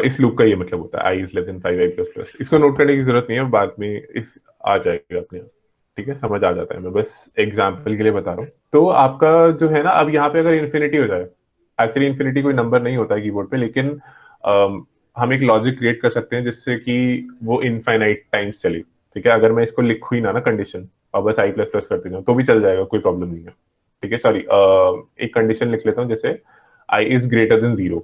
इस लूप का ये मतलब होता है I is less than 5 I plus plus. इसको नोट करने की जरूरत नहीं है, बाद में इस आ जाएगा अपने आप। ठीक है, समझ आ जाता है, मैं बस एग्जाम्पल के लिए बता रहा हूँ। तो आपका जो है ना, अब यहाँ पे अगर इन्फिनिटी हो जाए, एक्चुअली इन्फिनिटी कोई नंबर नहीं होता है कीबोर्ड पे, लेकिन हम एक लॉजिक क्रिएट कर सकते हैं जिससे कि वो इनफाइनाइट टाइम्स चले। ठीक है, अगर मैं इसको लिखू ही ना कंडीशन, और बस आई प्लस प्लस करते जाऊँ तो भी चल जाएगा, कोई प्रॉब्लम नहीं है। ठीक है, सॉरी, एक कंडीशन लिख लेता हूँ, जैसे आई इज ग्रेटर देन 0।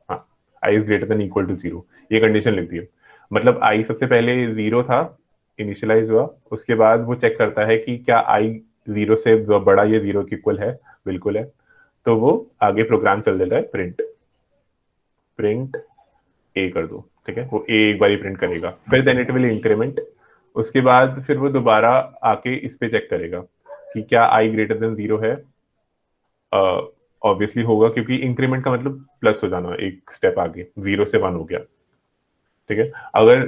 हाँ, I is greater than equal to 0, ये कंडीशन लिख दी है। मतलब आई सबसे पहले 0 था, इनिशियलाइज हुआ, उसके बाद वो चेक करता है कि क्या आई 0 से बड़ा या 0 के इक्वल है, बिल्कुल है, तो वो आगे प्रोग्राम चल देता है प्रिंट प्रिंट ए कर दो, ठीक है, वो ए एक बार ही प्रिंट करेगा, फिर देन इट विल इंक्रीमेंट, उसके बाद फिर वो दोबारा आके इस पे चेक करेगा कि क्या आई ग्रेटर देन 0 है। ऑब्वियसली होगा क्योंकि इंक्रीमेंट का मतलब प्लस हो जाना, एक स्टेप आगे, 0 से 1 हो गया, ठीक है। अगर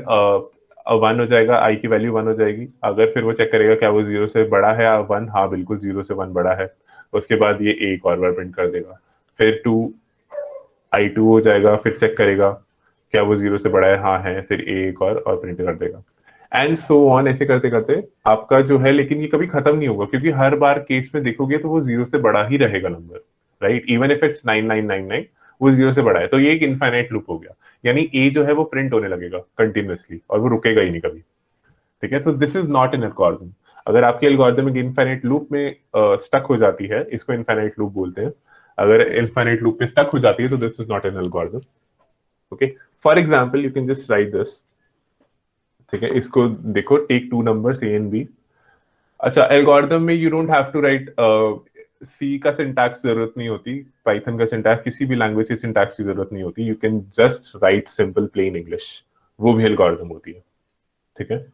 1 हो जाएगा, आई की वैल्यू 1 हो जाएगी, अगर फिर वो चेक करेगा क्या वो 0 से बड़ा है या 1, हाँ बिल्कुल 0 से 1 बड़ा है, उसके बाद ये एक और बार प्रिंट कर देगा, फिर 2 I2 हो जाएगा, फिर चेक करेगा क्या वो 0 से बड़ा है, हाँ है, फिर एक और प्रिंट कर देगा, एंड सो ऑन, ऐसे करते करते आपका जो है, लेकिन ये कभी खत्म नहीं होगा क्योंकि हर बार केस में देखोगे तो वो 0 से बड़ा ही रहेगा number, right, even if it's 9999 वो 0 से बड़ा है, तो ये एक इनफाइनाइट लूप हो गया, यानी ए जो है वो प्रिंट होने लगेगा कंटिन्यूअसली और वो रुकेगा ही नहीं कभी, ठीक है। So this is not an algorithm. अगर आपकी एल्गोरिथम एक इनफाइनाइट लूप में स्टक हो जाती है, इसको इनफाइनाइट लूप बोलते हैं, अगर इनफाइनाइट लूप पे स्टक हो जाती है तो this is not an algorithm, okay. For example you can just write this, ठीक है, इसको देखो, take 2 numbers A and B. अच्छा, एल्गोरिथम में you don't have to write, C का सिंटैक्स जरूरत नहीं होती, पाइथन का सिंटैक्स, किसी भी लैंग्वेज की सिंटैक्स की जरूरत नहीं होती, you can just right simple plain English, वो भी एल्गोरिथम होती है, ठीक है।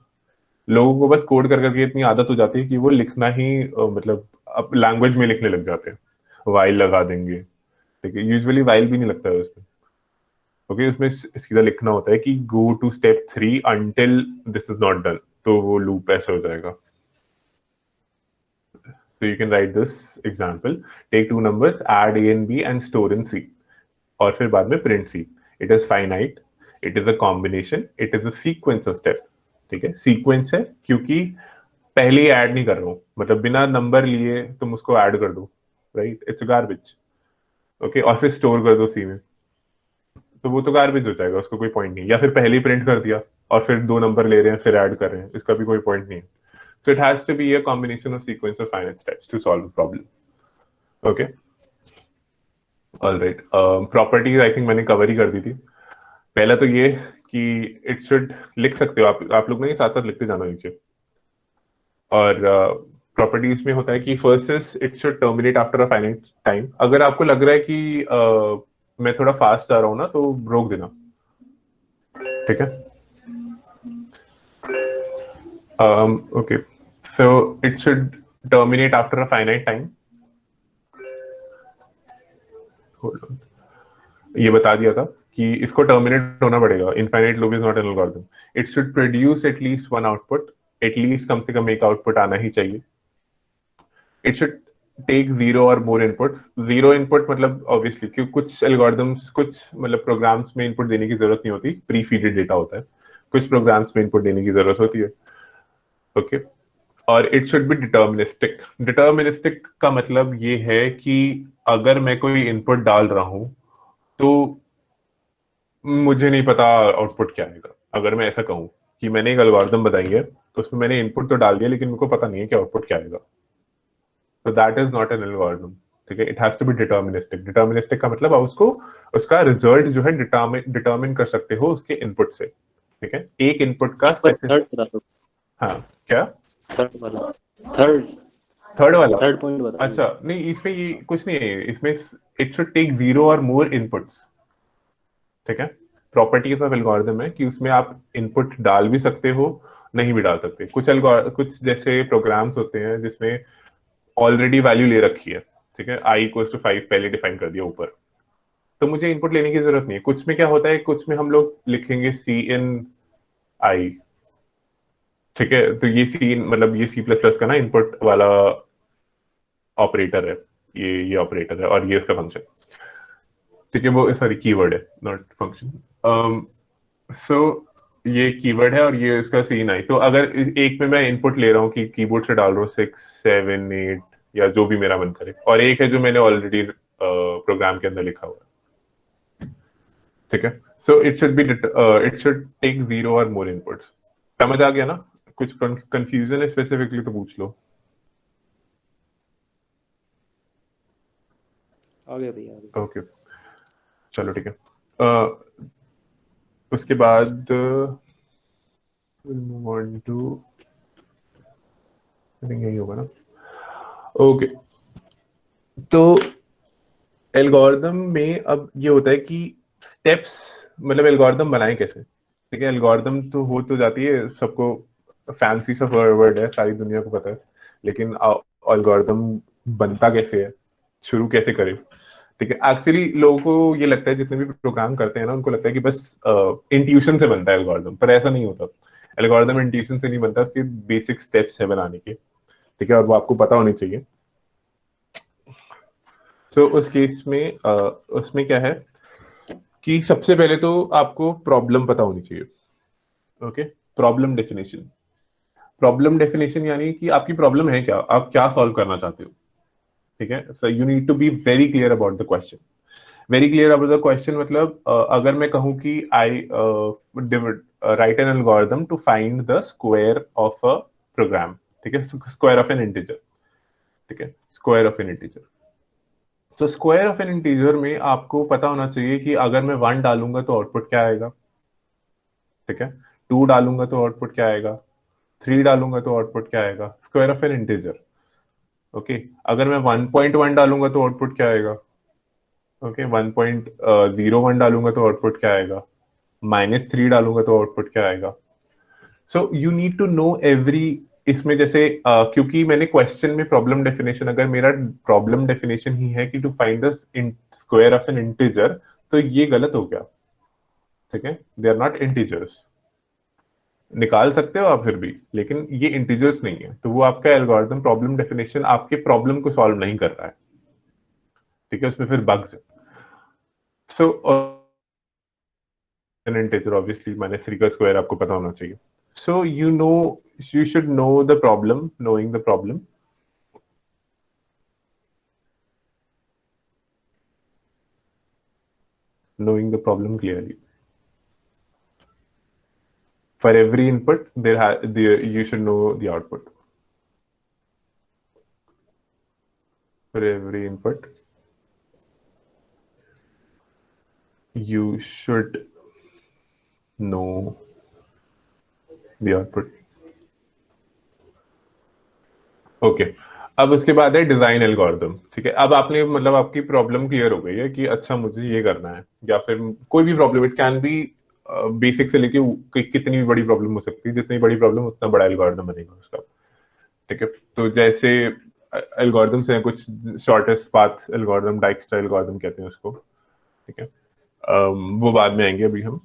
लोगों को बस कोड कर करके इतनी आदत हो जाती है कि वो लिखना ही मतलब अब लैंग्वेज में लिखने लग जाते हैं, वाइल लगा देंगे, ठीक है, यूजुअली वाइल भी नहीं लगता है उसमें, ओके, उसमें सीधा लिखना होता है कि go to step 3 until this is not done, तो वो लूप ऐसे हो जाएगा। So you can write this example, take 2 numbers, add a and b and store in C, और फिर बाद में print C. It is finite, it is a combination, it is a sequence of step, ठीक है, sequence है क्योंकि पहले ही add नहीं कर रहा हूँ, मतलब बिना नंबर लिए तुम उसको ऐड कर दो, राइट, इट्स गार्बेज, ओके, और फिर स्टोर कर दो सी में, तो वो तो गार्बेज हो जाएगा, उसको कोई पॉइंट नहीं, या फिर पहले ही प्रिंट कर दिया और फिर 2 नंबर ले रहे हैं फिर ऐड कर रहे हैं, इसका भी कोई पॉइंट नहीं है। So it has to be a combination of sequence of finite steps to solve a problem. Okay. All right. Properties I think मैंने cover ही कर दी थी। पहला तो ये कि it should लिख सकते हो आप लोग नहीं, साथ साथ लिखते जाना नीचे। और properties में होता है कि first is it should terminate after a finite time. अगर आपको लग रहा है कि मैं थोड़ा fast जा रहा हूँ ना, तो रोक देना, ठीक है। Okay. So it should terminate after a finite time. Hold on. ये बता दिया था कि इसको टर्मिनेट होना पड़ेगा, infinite loop is not an algorithm. It should produce at least 1 output, at least कम से कम एक आउटपुट आना ही चाहिए। इट शुड टेक 0 और मोर इनपुट्स। 0 इनपुट मतलब ऑब्वियसली क्योंकि कुछ एल्गोरिथम्स, कुछ मतलब प्रोग्राम्स में इनपुट देने की जरूरत नहीं होती, प्री फीडेड डेटा होता है, कुछ प्रोग्राम्स में इनपुट देने की जरूरत होती है, ओके। और it should be deterministic. Deterministic का मतलब ये है कि अगर मैं कोई इनपुट डाल रहा हूं तो मुझे नहीं पता आउटपुट क्या आएगा। अगर मैं ऐसा कहूं कि मैंने एक एल्गोरिथम बताई है तो उसमें मैंने इनपुट तो डाल दिया लेकिन मुझको पता नहीं है कि आउटपुट क्या आएगा, तो that is not an algorithm, ठीक है। It has to be deterministic. Deterministic का मतलब आप उसको, उसका रिजल्ट जो है डिटर्मिन कर सकते हो उसके इनपुट से, ठीक है। एक इनपुट का हाँ, क्या थर्ड वाला पॉइंट बता। अच्छा नहीं, इसमें ये कुछ नहीं है, इसमें इट शुड टेक 0 और मोर इनपुट्स, ठीक है। प्रॉपर्टीज ऑफ एल्गोरिथम है कि उसमें आप इनपुट डाल भी सकते हो, नहीं भी डाल सकते। कुछ जैसे प्रोग्राम्स होते हैं जिसमें ऑलरेडी वैल्यू ले रखी है, ठीक है, i = 5 पहले डिफाइन कर दिया ऊपर, तो मुझे इनपुट लेने की जरूरत नहीं है। कुछ में क्या होता है, कुछ में हम लोग लिखेंगे c in i, ठीक है, तो ये सी मतलब ये C++ का ना इनपुट वाला ऑपरेटर है, ये ऑपरेटर है और ये इसका फंक्शन, ठीक है, वो सॉरी कीवर्ड है नॉट फंक्शन। सो ये कीवर्ड है और ये इसका सीन आई। तो अगर एक में मैं इनपुट ले रहा हूँ कि कीबोर्ड से डाल रहा हूँ 6, 7, 8 या जो भी मेरा मन करे, और एक है जो मैंने ऑलरेडी प्रोग्राम के अंदर लिखा हुआ है, ठीक है। सो इट शुड टेक 0 और मोर इनपुट्स। समझ आ गया ना? कुछ कंफ्यूजन है स्पेसिफिकली तो पूछ लो। आ गया भैया। ओके चलो ठीक है। उसके बाद यही होगा ना। ओके तो एल्गोरिदम में अब ये होता है कि स्टेप्स, मतलब एल्गोरिदम बनाए कैसे, ठीक है। एल्गोरिदम तो हो तो जाती है, सबको फैंसी सा वर्ड है, सारी दुनिया को पता है, लेकिन एल्गोरिदम बनता कैसे है, शुरू कैसे करें, ठीक है। एक्चुअली लोगों को ये लगता है, जितने भी प्रोग्राम करते हैं ना, उनको लगता है कि बस इंट्यूशन से बनता है एल्गोरिदम, पर ऐसा नहीं होता। एल्गोरिदम इंट्यूशन से नहीं बनता, उसके बेसिक स्टेप्स है बनाने के, ठीक है, और वो आपको पता होनी चाहिए। सो उस केस में उसमें क्या है कि सबसे पहले तो आपको प्रॉब्लम पता होनी चाहिए। Okay, problem definition. Problem definition यानी कि आपकी प्रॉब्लम है क्या, आप क्या सॉल्व करना चाहते हो, ठीक है। So you need to be very clear about the question. Very clear about the question मतलब अगर मैं कहूं कि I write an algorithm to find the square of a program, ठीक है, स्क्वायर ऑफ एन इंटीजर, ठीक है, स्क्वायर ऑफ एन इंटीजर। तो स्क्वायर ऑफ एन इंटीजर में आपको पता होना चाहिए कि अगर मैं 1 डालूंगा तो आउटपुट क्या आएगा, ठीक है, 2 डालूंगा तो आउटपुट क्या आएगा, 3 डालूंगा तो आउटपुट क्या आएगा, square of an integer. Okay, अगर मैं 1.1 डालूंगा तो आउटपुट क्या आएगा, ओके, 1.01 डालूंगा तो आउटपुट क्या आएगा, -3 डालूंगा तो आउटपुट क्या आएगा। So you need to know every, इसमें जैसे क्योंकि मैंने क्वेश्चन में प्रॉब्लम डेफिनेशन, अगर मेरा प्रॉब्लम डेफिनेशन ही है कि to find the square of an integer, तो ये गलत हो गया, ठीक है। दे आर नॉट इंटीजर्स, निकाल सकते हो आप फिर भी, लेकिन ये इंटीजर्स नहीं है, तो वो आपका एल्गोरिथम प्रॉब्लम डेफिनेशन आपके प्रॉब्लम को सॉल्व नहीं कर रहा है, ठीक है, उसमें फिर बग्स है। सो एन इंटीजर ऑब्वियसली -3 का स्क्वायर आपको पता होना चाहिए। सो you should know the problem, knowing the problem, knowing the problem clearly. For every input you should know the output. For every input you should know the output. Okay, अब उसके बाद है design algorithm, ठीक है। अब आपने मतलब आपकी प्रॉब्लम क्लियर हो गई है कि अच्छा मुझे ये करना है, या फिर कोई भी problem, it can be basic से लेके कितनी भी बड़ी प्रॉब्लम हो सकती है, जितनी बड़ी प्रॉब्लम उतना बड़ा एल्गोरिथम बनेगा उसका, ठीक है। तो जैसे एल्गोरिथम्स हैं कुछ, शॉर्टेस्ट पाथ एल्गोरिथम, डाइक्स्ट्रा एल्गोरिथम कहते हैं उसको, ठीक है। वो बाद में आएंगे, अभी हम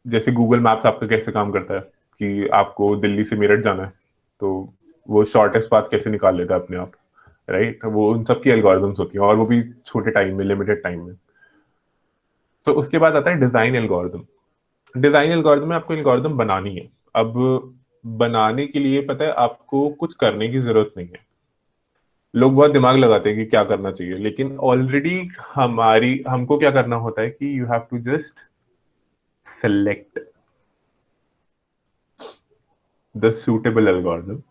जैसे गूगल मैप्स आपका कैसे काम करता है कि आपको दिल्ली से मेरठ जाना है, तो वो शॉर्टेस्ट पाथ कैसे निकाल लेता है अपने आप, राइट। वो उन सब की एल्गोरिथम्स होती हैं, और वो भी छोटे टाइम में, लिमिटेड टाइम में। तो उसके बाद आता है डिजाइन एल्गोरिथम। डिजाइन एल्गोरिथम में आपको एल्गोरिथम बनानी है। अब बनाने के लिए पता है आपको कुछ करने की जरूरत नहीं है। लोग बहुत दिमाग लगाते हैं कि क्या करना चाहिए, लेकिन ऑलरेडी हमको क्या करना होता है कि you have to just select the suitable algorithm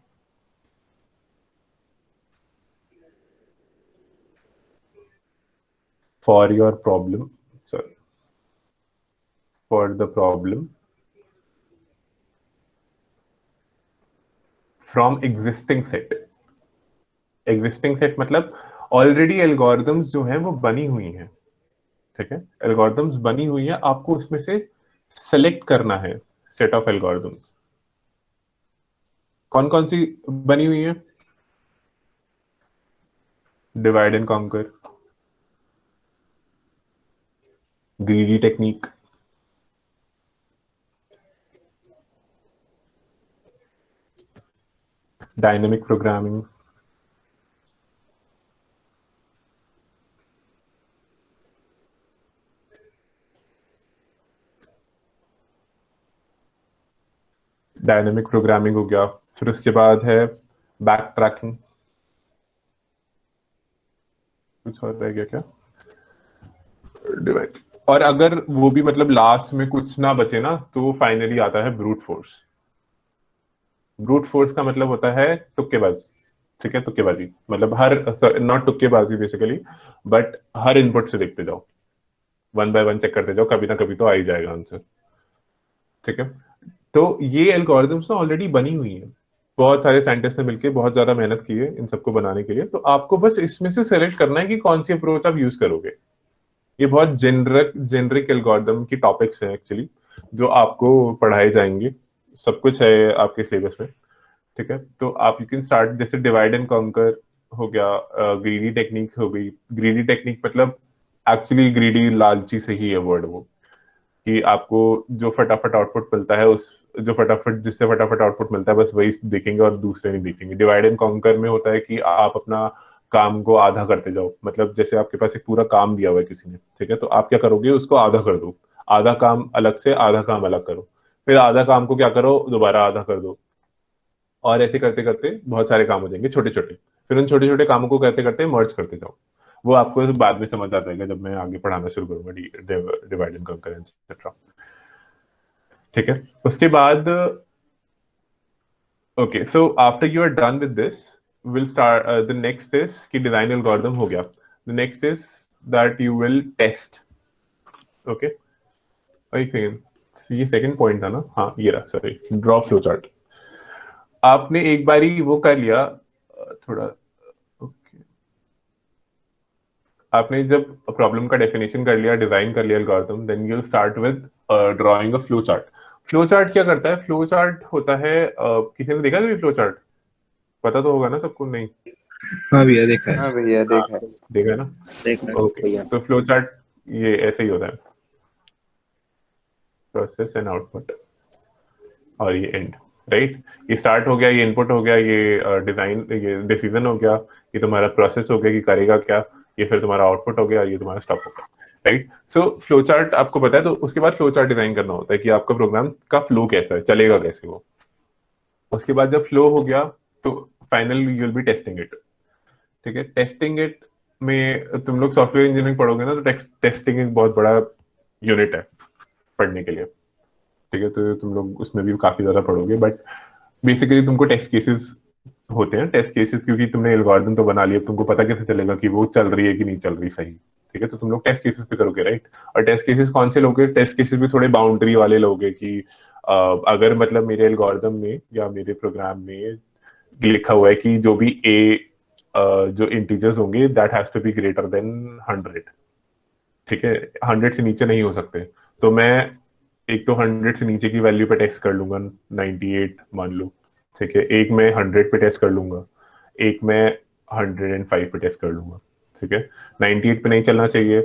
for your problem, sorry, for the problem from existing set. Existing set मतलब ऑलरेडी एल्गोरिथम्स जो हैं वो बनी हुई हैं, ठीक है। एल्गोरिथम्स बनी हुई हैं, आपको उसमें से सेलेक्ट करना है सेट ऑफ एल्गोरिथम्स। कौन कौन सी बनी हुई है? Divide and conquer, greedy technique, dynamic programming, dynamic programming हो गया। फिर उसके बाद है बैक ट्रैकिंग, कुछ और रह गया क्या? डिवाइड। और अगर वो भी मतलब लास्ट में कुछ ना बचे ना, तो फाइनली आता है ब्रूट फोर्स। ब्रूट फोर्स का मतलब होता है तुक्केबाजी, ठीक है, तुक्केबाजी मतलब हर, नॉट तुक्केबाजी बेसिकली, बट हर इनपुट से देखते जाओ, 1 बाय 1 चेक करते जाओ, कभी ना कभी तो आ ही जाएगा आंसर, ठीक है। तो ये एल्गोरिथम्स ना ऑलरेडी बनी हुई है, बहुत सारे साइंटिस्ट ने मिलकर बहुत ज्यादा मेहनत की है इन सबको बनाने के लिए। तो आपको बस इसमें से सेलेक्ट करना है कि कौन सी अप्रोच आप यूज करोगे। ये बहुत जेनरिक एल्गोरिदम की टॉपिक्स हैं एक्चुअली, जो आपको पढ़ाए जाएंगे, सब कुछ है आपके सिलेबस में। ठीक है, तो आप यू कैन स्टार्ट, जैसे डिवाइड एंड कॉन्कर हो गया, ग्रीडी टेक्निक हो गई। ग्रीडी टेक्निक मतलब एक्चुअली ग्रीडी लालची से ही है वर्ड वो, कि आपको जो फटाफट आउटपुट मिलता है, उस जो जिससे फटाफट आउटपुट मिलता है बस वही देखेंगे और दूसरे नहीं देखेंगे। डिवाइड एंड कॉन्कर में होता है कि आप अपना काम को आधा करते जाओ। मतलब जैसे आपके पास एक पूरा काम दिया हुआ है किसी ने, ठीक है, तो आप क्या करोगे, उसको आधा कर दो, आधा काम अलग से आधा काम अलग करो, फिर आधा काम को क्या करो, दोबारा आधा कर दो, और ऐसे करते करते बहुत सारे काम हो जाएंगे छोटे छोटे। फिर उन छोटे छोटे कामों को करते करते मर्ज करते जाओ। वो आपको बाद में समझ आ जाएगा जब मैं आगे पढ़ाना शुरू करूंगा डिवाइड एंड कंकर एक्सेट्रा। ठीक है, उसके बाद okay, so after you are done with this will start the next is कि डिजाइन एल्गोरिथम हो गया। The next is that you will test. Okay, ये सेकंड पॉइंट था ना, हाँ ये रहा, सॉरी, ड्रॉ फ्लो चार्ट। आपने एक बारी वो कर लिया थोड़ा, ओके, आपने जब प्रॉब्लम का डेफिनेशन कर लिया, डिजाइन कर लिया algorithm, then you will start with drawing a flow chart. Flow chart क्या करता है? फ्लो चार्ट होता है, किसी ने देखा कभी फ्लो चार्ट? पता तो होगा ना सबको? नहीं? हाँ भैया देखा है। हाँ भैया देखा है। देखा है ना? देखा है ओके, भैया। तो फ्लो चार्ट ये ऐसे ही होता है, प्रोसेस एंड आउटपुट और ये एंड, राइट? ये स्टार्ट हो गया, ये इनपुट हो गया, ये डिजाइन, ये डिसीजन हो गया, ये तुम्हारा प्रोसेस हो गया कि करेगा क्या, ये फिर तुम्हारा आउटपुट हो गया, ये तुम्हारा स्टॉप हो गया, राइट? सो फ्लो चार्ट आपको पता है, तो उसके बाद फ्लो चार्ट डिजाइन करना होता है कि आपका प्रोग्राम का फ्लो कैसा है, चलेगा कैसे वो। उसके बाद जब फ्लो हो गया तो final you will be testing it. ठीक है, टेस्टिंग इट में तुम लोग सॉफ्टवेयर इंजीनियरिंग पढ़ोगे ना, तो टेस्टिंग एक बहुत बड़ा यूनिट है पढ़ने के लिए। ठीक है, तो तुम लोग उसमें भी काफी ज्यादा पढ़ोगे, बट बेसिकली तुमको टेस्ट केसेस होते हैं। टेस्ट केसेस क्योंकि तुमने एल्गोरिथम तो बना लिया, तुमको पता कैसे चलेगा कि वो चल रही है कि नहीं चल रही सही। ठीक है, तो तुम लोग टेस्ट केसेस पे करोगे, राइट? और टेस्ट केसेस कौन से लोगे? टेस्ट केसेस भी थोड़े बाउंड्री वाले लोगे कि अगर मतलब मेरे एल्गोरिथम में या मेरे प्रोग्राम में लिखा हुआ है कि जो भी जो इंटीजर्स होंगे that has to be greater than 100। ठीक है, 100 से नीचे नहीं हो सकते, तो मैं एक तो 100 से नीचे की वैल्यू पे टेस्ट कर लूंगा, 98 मान लो। ठीक है, एक मैं 100 पे टेस्ट कर लूंगा, एक मैं 105 पे टेस्ट कर लूंगा। ठीक है, 98 पे नहीं चलना चाहिए,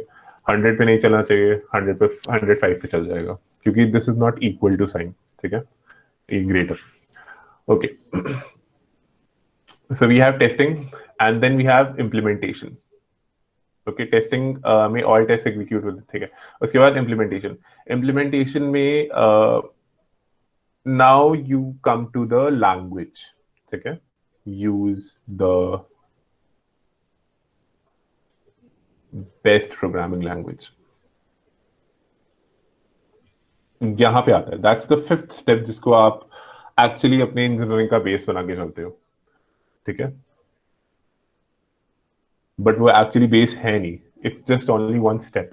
100 पे नहीं चलना चाहिए, 100 पे 105 पे चल जाएगा, क्योंकि this is not equal to sign. ठीक है, ये greater. Okay, so we have testing and then we have implementation. Okay, testing में all tests execute होते हैं। ठीक है, उसके बाद implementation में now you come to the language। ठीक है, use the best programming language। यहाँ पे आता है, that's the 5th step जिसको आप एक्चुअली अपने इंजीनियरिंग का बेस बना के चलते हो। ठीक है, बट वो एक्चुअली बेस है नहीं, it's just only one step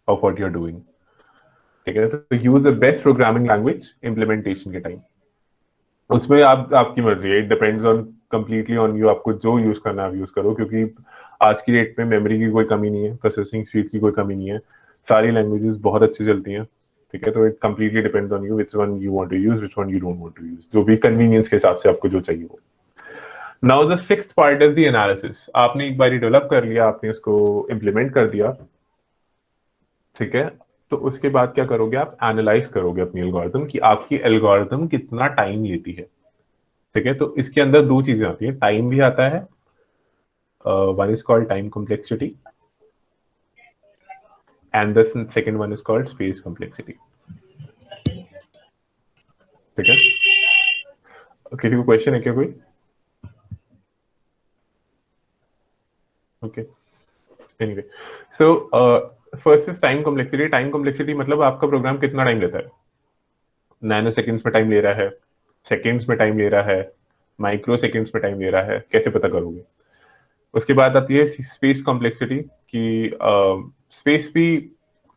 of what you are doing. ठीक है, तो use the best programming language implementation के टाइम। उसमें आपकी मर्जी है, it depends on completely on you, आपको जो यूज करना है आप यूज करो, क्योंकि आज की डेट में मेमोरी की कोई कमी नहीं है, प्रोसेसिंग स्पीड की कोई कमी नहीं है, सारी लैंग्वेजेस बहुत अच्छी चलती हैं। ठीक है, तो it completely depends on you, which one you want to use, which one you don't want to use, जो भी कन्वीनियंस के हिसाब से आपको जो चाहिए वो। Now the 6th part is the analysis। आपने एक बार डेवलप कर लिया, आपने उसको इम्प्लीमेंट कर दिया। ठीक है, तो उसके बाद क्या करोगे? आप एनालाइज करोगे अपनी एल्गोरिथम कि आपकी एल्गोरिथम कितना टाइम लेती है। ठीक है, तो इसके अंदर दो चीजें आती हैं, टाइम भी आता है, one is called time complexity and the second one is called space complexity. ठीक है, किसी को क्वेश्चन है क्या कोई? Okay. Anyway, so first is time complexity। Time complexity मतलब आपका प्रोग्राम कितना टाइम लेता है। नैनो सेकेंड्स में टाइम ले रहा है, सेकेंड्स में टाइम ले रहा है, माइक्रो सेकेंड्स में टाइम ले रहा है, कैसे पता करोगे? उसके बाद आती है स्पेस कॉम्प्लेक्सिटी कि स्पेस भी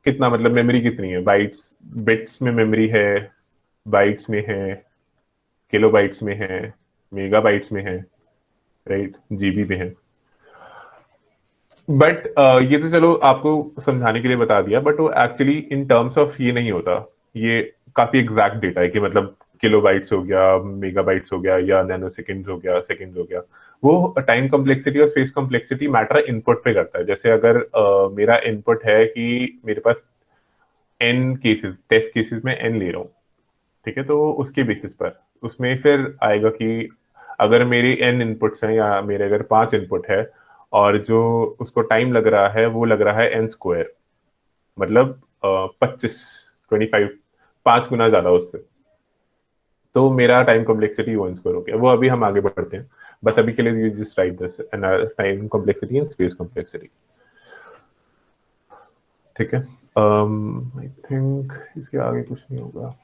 कितना, मतलब मेमोरी कितनी है, बाइट्स बिट्स में मेमोरी है, बाइट्स में है, किलोबाइट्स में है, मेगाबाइट्स में है, राइट, जीबी में है। बट ये तो चलो आपको समझाने के लिए बता दिया, बट वो एक्चुअली इन टर्म्स ऑफ ये नहीं होता। ये काफी एग्जैक्ट डेटा है कि मतलब किलोबाइट्स हो गया, मेगाबाइट्स हो गया, या नैनो सेकेंड्स हो गया, सेकेंड्स हो गया। वो टाइम कॉम्प्लेक्सिटी और स्पेस कॉम्प्लेक्सिटी मैटर इनपुट पे करता है। जैसे अगर मेरा इनपुट है कि मेरे पास n केसेस, टेस्ट केसेस में n ले रहा हूँ, ठीक है, तो उसके बेसिस पर उसमें फिर आएगा कि अगर मेरे n इनपुट्स हैं या मेरे अगर 5 इनपुट है और जो उसको टाइम लग रहा है वो लग रहा है n स्क्वायर, मतलब 25 5 गुना ज्यादा उससे, तो मेरा टाइम कॉम्प्लेक्सिटी 1 स्क्वायर हो गया। वो अभी हम आगे बढ़ते हैं, बस अभी के लिए you just write this time complexity and space complexity, ठीक है। आई थिंक इसके आगे कुछ नहीं होगा,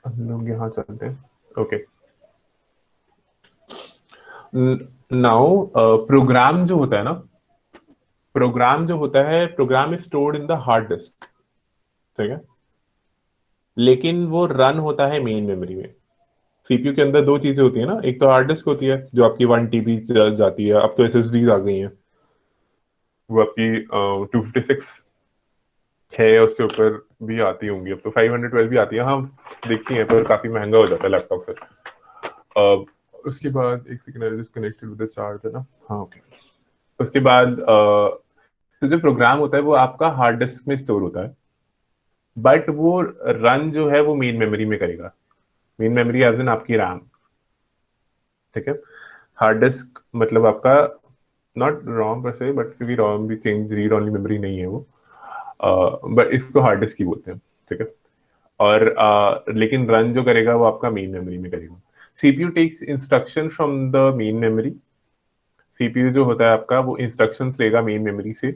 हम लोग यहाँ चलते हैं। ओके, नाउ प्रोग्राम जो होता है ना, प्रोग्राम जो होता है, program is stored in the hard disk, ठीक है, लेकिन वो रन होता है मेन मेमोरी में। सीपीयू के अंदर दो चीजें होती है ना, एक तो हार्ड डिस्क होती है जो आपकी 1 TB जाती है, अब तो एसएसडीज आ गई हैं, वो आपकी 256 है, उससे ऊपर भी आती होंगी, अब तो 512 भी आती है, हाँ देखती हैं, पर काफी महंगा हो जाता है लैपटॉप फिर। उसके बाद एक second, disconnected with the charge है ना, हाँ ओके। उसके बाद तो जो प्रोग्राम होता है वो आपका हार्ड डिस्क में स्टोर होता है, बट वो रन जो है वो मेन मेमोरी में करेगा। मेन मेमोरी एज इन आपकी रैम, ठीक है। हार्ड डिस्क मतलब आपका नॉट रॉम पर से, बट क्योंकि रॉम भी चेंज रीड ओनली मेमोरी नहीं है वो, बट इसको हार्ड डिस्क ही बोलते हैं, ठीक है। और लेकिन रन जो करेगा वो आपका मेन मेमोरी में करेगा। CPU takes instruction from the main memory. CPU जो होता है आपका वो इंस्ट्रक्शंस लेगा मेन मेमोरी से,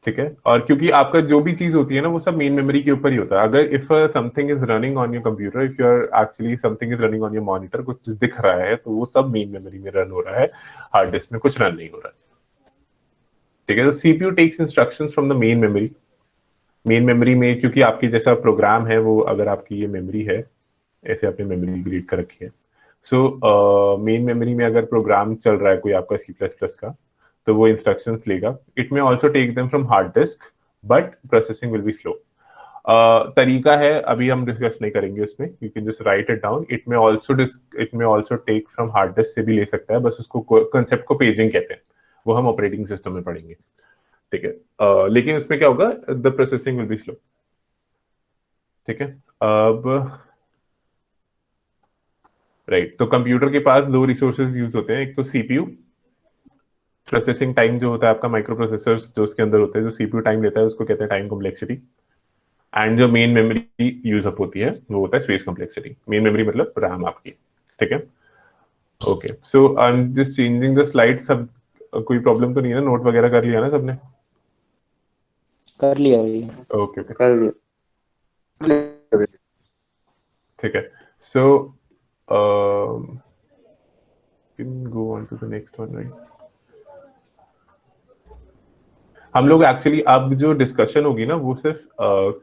ठीक है। और क्योंकि आपका जो भी चीज होती है ना वो सब मेन मेमोरी के ऊपर ही होता है। अगर if something is running on your computer, if you are actually something is running on your monitor, कुछ दिख रहा है तो वो सब मेन मेमोरी में रन हो रहा है, हार्ड डिस्क में कुछ रन नहीं हो रहा है, ठीक है। तो CPU takes instructions from the main memory. Main memory में क्योंकि आपकी जैसा प्रोग्राम है वो, अगर आपकी ये मेमोरी है, ऐसे आपने मेमोरी ग्रीड कर रखी है, सो मेन मेमोरी में अगर प्रोग्राम चल रहा है कोई आपका C++ का, तो वो इंस्ट्रक्शंस लेगा। It may also take them from hard disk, but processing will be slow. तरीका है, अभी हम डिस्कस नहीं करेंगे उसमें, you can just write it down. It may also take from hard disk से भी ले सकता है, बस उसको कंसेप्ट को पेजिंग कहते हैं, वो हम ऑपरेटिंग सिस्टम में पढ़ेंगे, ठीक है। लेकिन इसमें क्या होगा, the processing will be slow, ठीक है। अब राइट, तो कंप्यूटर के पास दो रिसोर्सेज यूज होते हैं, एक तो सीपीयू, प्रोसेसिंग टाइम जो होता है आपका, माइक्रो प्रोसेसर्स जो उसके अंदर होते हैं, जो सीपीयू टाइम लेता है उसको कहते हैं टाइम कॉम्प्लेक्सिटी। एंड जो मेन मेमोरी यूज अप होती है वो होता है स्पेस कॉम्प्लेक्सिटी। मेन मेमोरी मतलब रैम आपकी, ठीक है। Okay, so I am just changing the slide. सब कोई प्रॉब्लम तो नहीं है ना, नोट वगैरह कर लिया ना सबने? कर लिया भैया। ओके ओके, कर दिया। ठीक है। So can go on to the next one, right. हम लोग एक्चुअली अब जो डिस्कशन होगी ना वो सिर्फ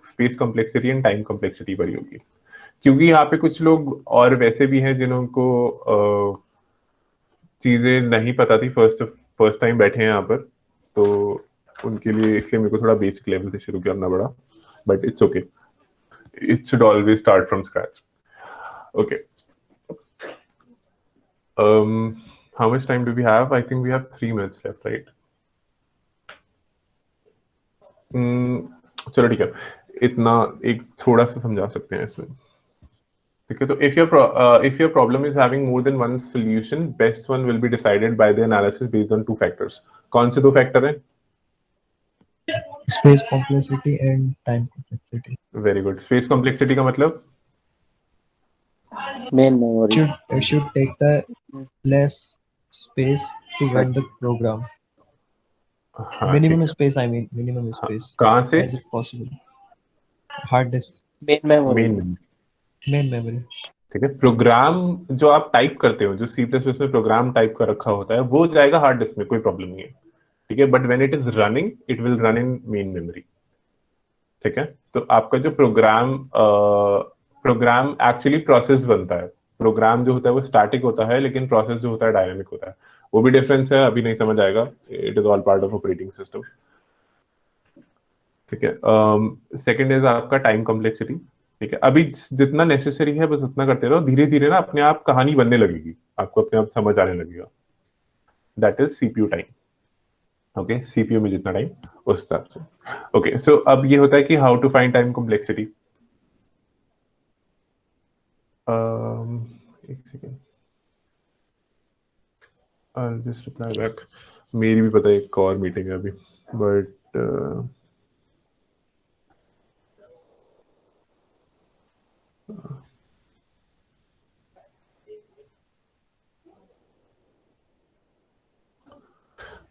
space complexity and time complexity पर ही होगी, क्योंकि यहाँ पे कुछ लोग और वैसे भी हैं जिनको चीजें नहीं पता थी, फर्स्ट टाइम बैठे हैं यहाँ पर, तो उनके लिए इसलिए मेरे को थोड़ा बेसिक लेवल से शुरू करना पड़ा, but it's okay, it should always start from scratch. Okay, how much time do we have? I think we have 3 minutes left, right? चलो ठीक है, इतना एक थोड़ा सा समझा सकते हैं इसमें, ठीक है। तो if your problem is having more than one solution, best one will be decided by the analysis based on 2 factors. कौन से 2 फैक्टर हैं? Space complexity and time complexity. Very good. Space complexity का मतलब main memory. It should take the less space to run the program. हाँ, Minimum ठीक है। space, I mean, minimum space. कहाँ से? As it possible. Hard disk, main memory. Main main memory. ठीक है। Programme जो आप टाइप करते हो, जो C++ में प्रोग्राम टाइप कर रखा होता है, वो जाएगा हार्ड डिस्क में, कोई प्रॉब्लम नहीं है, ठीक है। But when it is running it will run in main memory, ठीक है। तो आपका जो प्रोग्राम प्रोग्राम एक्चुअली प्रोसेस बनता है। प्रोग्राम जो होता है वो स्टैटिक होता है, लेकिन प्रोसेस जो होता है डायनामिक होता है। वो भी डिफरेंस है, अभी नहीं समझ आएगा, it is all part of operating system. ठीक है। सेकंड इज आपका टाइम कॉम्प्लेक्सिटी। ठीक है, अभी जितना नेसेसरी है बस उतना करते रहो, धीरे धीरे ना अपने आप कहानी बनने लगेगी, आपको अपने आप समझ आने लगेगा। That is CPU time. Okay, CPU में जितना टाइम उस हिसाब से। ओके, सो अब ये होता है कि how to find time complexity. एक second, I'll just reply back. मेरी भी पता है एक और मीटिंग है अभी, बट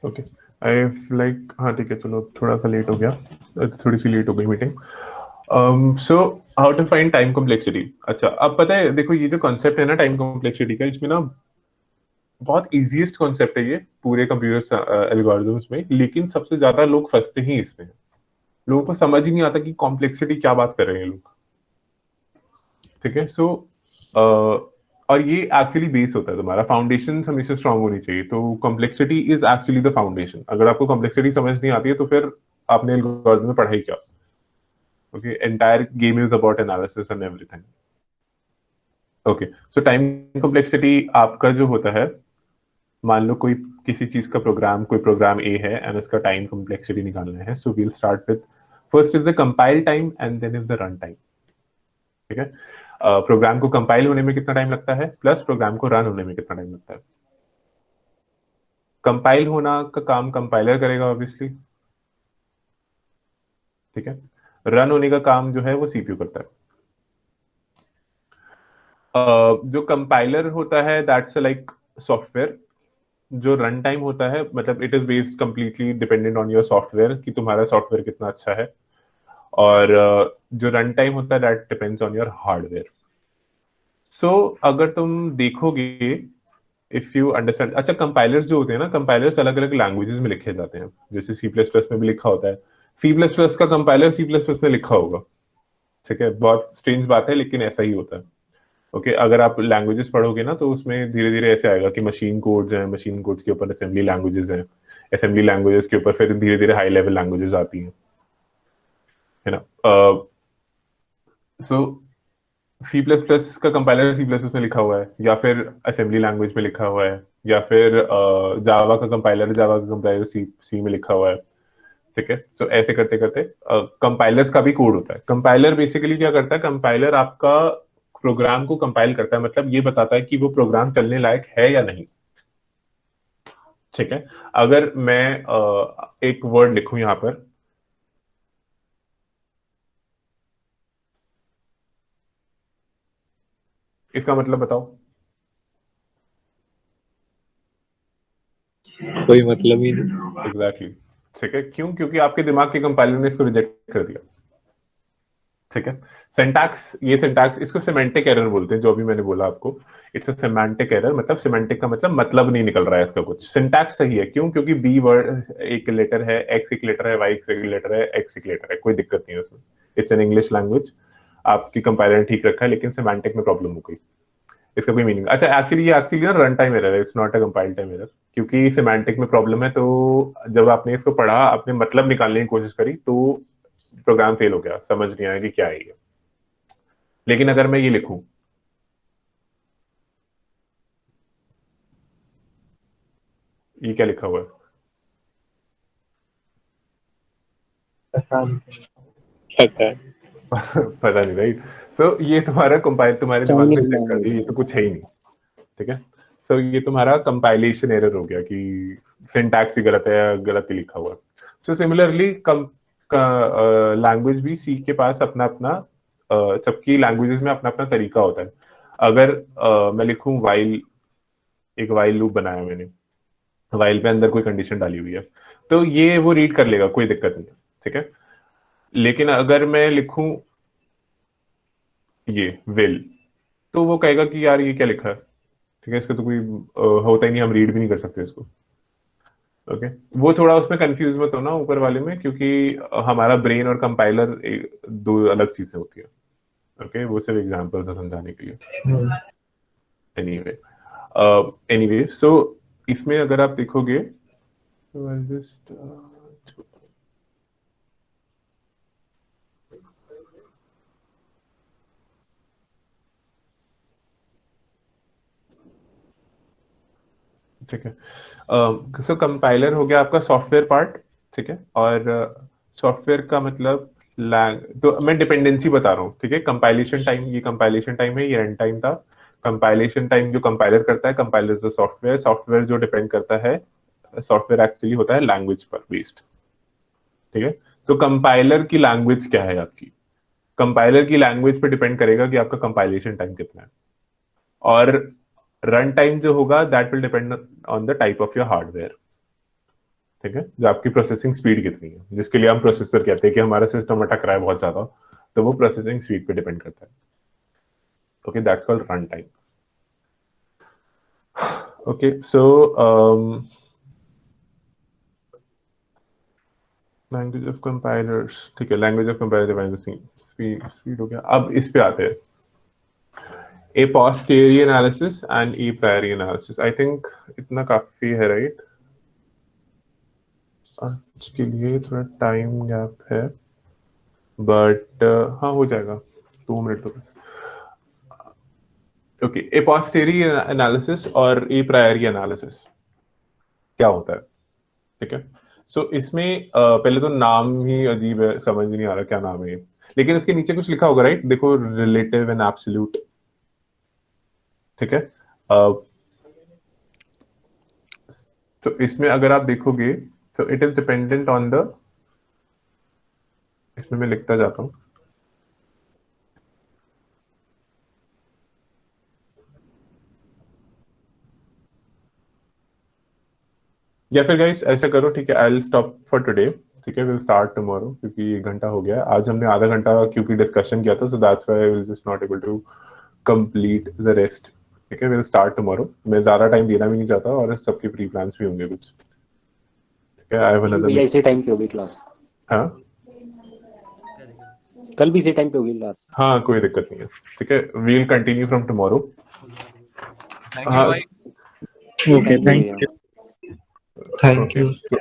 ओके, आई लाइक, हाँ ठीक है, चलो थोड़ा सा लेट हो गया, थोड़ी सी लेट हो गई meeting. So how to find time complexity. अच्छा, अब पता है, देखो ये जो कॉन्सेप्ट है ना टाइम कॉम्प्लेक्सिटी का, इसमें ना बहुत इजीएस्ट कॉन्सेप्ट है ये पूरे कंप्यूटर एल्गोरिथम्स में, लेकिन सबसे ज्यादा लोग फंसते ही इसमें। लोगों को समझ ही नहीं आता कि कॉम्प्लेक्सिटी क्या बात कर रहे हैं लोग। ठीक है, सो और ये एक्चुअली बेस होता है, तुम्हारा फाउंडेशन हमेशा स्ट्रांग होनी चाहिए। तो complexity is actually the foundation. अगर आपको कॉम्प्लेक्सिटी समझ नहीं आती है तो फिर आपने एल्गोरिथम में पढ़ा ही क्या। Okay, entire game is about analysis and everything. Okay, so time complexity आपका जो होता है, मान लो कोई किसी चीज का प्रोग्राम, कोई प्रोग्राम ए है एंड उसका टाइम कॉम्प्लेक्सिटी निकालना है। So we'll start with first is the compile time and then is the run time. ठीक है, प्रोग्राम को कंपाइल होने में कितना टाइम लगता है प्लस प्रोग्राम को रन होने में कितना टाइम लगता है। कंपाइल होना का काम कंपाइलर करेगा ऑब्वियसली। ठीक है, रन होने का काम जो है वो सीपीयू करता है। जो कंपाइलर होता है दैट्स लाइक सॉफ्टवेयर। जो रन टाइम होता है, मतलब it is based completely dependent on your software, कि तुम्हारा सॉफ्टवेयर कितना अच्छा है। और जो रन टाइम होता है that depends on your hardware. So अगर तुम देखोगे, इफ यू अंडरस्टैंड, अच्छा कंपाइलर्स जो होते हैं ना, कंपाइलर्स अलग अलग लैंग्वेजेस में लिखे जाते हैं। जैसे सी प्लस प्लस में भी लिखा होता है, सी प्लस प्लस का कंपाइलर सी प्लस प्लस में लिखा होगा। ठीक है, बहुत स्ट्रेंज बात है लेकिन ऐसा ही होता है। ओके, अगर आप लैंग्वेजेस पढ़ोगे ना तो उसमें धीरे धीरे ऐसे आएगा कि मशीन कोड्स हैं, मशीन कोड्स के ऊपर असेंबली लैंग्वेजेस हैं, असेंबली लैंग्वेजेस के ऊपर फिर धीरे धीरे हाई लेवल लैंग्वेजेस आती हैं, है ना। सो सी प्लस प्लस का कंपाइलर सी प्लस में लिखा हुआ है, या फिर असेंबली लैंग्वेज में लिखा हुआ है, या फिर जावा का कंपाइलर सी सी में लिखा हुआ है। ठीक है, सो ऐसे करते करते कंपाइलर्स का भी कोड होता है। कंपाइलर बेसिकली क्या करता है, कंपाइलर आपका प्रोग्राम को कंपाइल करता है, मतलब ये बताता है कि वो प्रोग्राम चलने लायक है या नहीं। ठीक है, अगर मैं एक वर्ड लिखूं यहां पर, इसका मतलब बताओ। कोई मतलब ही नहीं। एग्जैक्टली ठीक है, क्यों? क्योंकि आपके दिमाग के कंपाइलर ने इसको रिजेक्ट कर दिया। ठीक है, सिंटैक्स, ये सिंटैक्स, इसको सिमेंटिक एरर बोलते हैं, जो अभी मैंने बोला आपको। इट्स अ सिमेंटिक एरर, मतलब सिमेंटिक का मतलब नहीं निकल रहा है इसका कुछ। सिंटैक्स सही है, क्यों? क्योंकि बी वर्ड एक लेटर है, एक्स एक लेटर है, वाई एक लेटर है, एक्स एक लेटर है, कोई दिक्कत नहीं है उसमें। इट्स एन इंग्लिश लैंग्वेज, आपकी कंपाइलर ने ठीक रखा है, लेकिन सिमेंटिक में प्रॉब्लम हो गई, इसका कोई मीनिंग। अच्छा, एक्चुअली ना रन टाइम एरर है, it's not a compile time error, क्योंकि सिमेंटिक में प्रॉब्लम है। तो जब आपने इसको पढ़ा, आपने मतलब निकालने की कोशिश करी, तो प्रोग्राम फेल हो गया, समझ नहीं आया कि क्या है ये। लेकिन अगर मैं ये लिखूं, ये क्या लिखा हुआ है? पता है। पता नहीं, राइट। सो ये तुम्हारा कंपाइल, तुम्हारे दिमाग में सेट कर दिया, ये तो कुछ है ही नहीं। ठीक है, सो ये तुम्हारा कंपाइलेशन एरर हो गया कि सिंटैक्स ही गलत है, गलत ही लिखा हुआ है। सो सिमिलरली लैंग्वेज भी, सी के पास अपना अपना, सबकी लैंग्वेजेस में अपना अपना तरीका होता है। अगर मैं लिखूं वाइल, एक वाइल लूप बनाया मैंने, वाइल पे अंदर कोई कंडीशन डाली हुई है, तो ये वो रीड कर लेगा, कोई दिक्कत नहीं है। ठीक है, लेकिन अगर मैं लिखूं ये विल, तो वो कहेगा कि यार ये क्या लिखा है। ठीक है, इसका तो कोई होता ही नहीं, हम रीड भी नहीं कर सकते इसको। ओके, वो थोड़ा उसमें कंफ्यूज मत होना ऊपर वाले में, क्योंकि हमारा ब्रेन और कंपाइलर दो अलग चीजें होती है। ओके वो सिर्फ एग्जांपल्स है समझाने के लिए। हम्म, एनीवे सो इसमें अगर आप देखोगे तो I'll just ठीक है। सो कंपाइलर हो गया आपका सॉफ्टवेयर पार्ट, ठीक है। और सॉफ्टवेयर का मतलब तो मैं डिपेंडेंसी बता रहा हूँ, ठीक है। कंपाइलेशन टाइम, ये कंपाइलेशन टाइम है, ये रन टाइम था। कंपाइलेशन टाइम जो कंपाइलर करता है, कंपाइलर जो सॉफ्टवेयर, सॉफ्टवेयर जो डिपेंड करता है, सॉफ्टवेयर एक्चुअली होता है लैंग्वेज पर बेस्ड, ठीक है। तो कंपाइलर की लैंग्वेज क्या है आपकी, कंपाइलर की लैंग्वेज पे डिपेंड करेगा कि आपका कंपाइलेशन टाइम कितना है। और रन टाइम जो होगा that will depend on the type of your hardware, ठीक है। जो आपकी प्रोसेसिंग स्पीड कितनी है, जिसके लिए हम प्रोसेसर कहते हैं कि हमारा सिस्टम अटक रहा है बहुत ज्यादा, तो वो प्रोसेसिंग स्पीड पे डिपेंड करता है। Okay that's called run time. Okay so language of compilers, ठीक है। लैंग्वेज ऑफ कंपाइलर स्पीड हो गया। अब इस पे आते हैं, a posteriori analysis and a priori analysis. I think इतना काफी है, राइट। आज के लिए थोड़ा टाइम गैप है, बट हाँ हो जाएगा, 2 मिनट तो। ओके, a posteriori analysis और a priori analysis क्या होता है, ठीक है। सो इसमें पहले तो नाम ही अजीब है, समझ नहीं आ रहा क्या नाम है, लेकिन उसके नीचे कुछ लिखा होगा, राइट। देखो, रिलेटिव एंड एब्सोल्यूट, ठीक है। तो इसमें अगर आप देखोगे तो it is dependent on the, इसमें मैं लिखता जाता हूं, या फिर गाइस ऐसा करो, ठीक है, I will stop for today, ठीक है। विल स्टार्ट टुमारो, क्योंकि 1 घंटा हो गया है। आज हमने आधा घंटा क्योंकि डिस्कशन किया था, so that's why I will just not able to complete the rest, ठीक है। Will start tomorrow. मैं ज्यादा टाइम देना भी नहीं चाहता, और सबके प्री प्लान्स भी होंगे कुछ, ठीक है। आई हैव अनदर, इसी टाइम पे होगी क्लास, हाँ कल भी इसी टाइम पे होगी क्लास। हाँ कोई दिक्कत नहीं है, ठीक है। We will continue from tomorrow. Okay, thank you. Thank you. Okay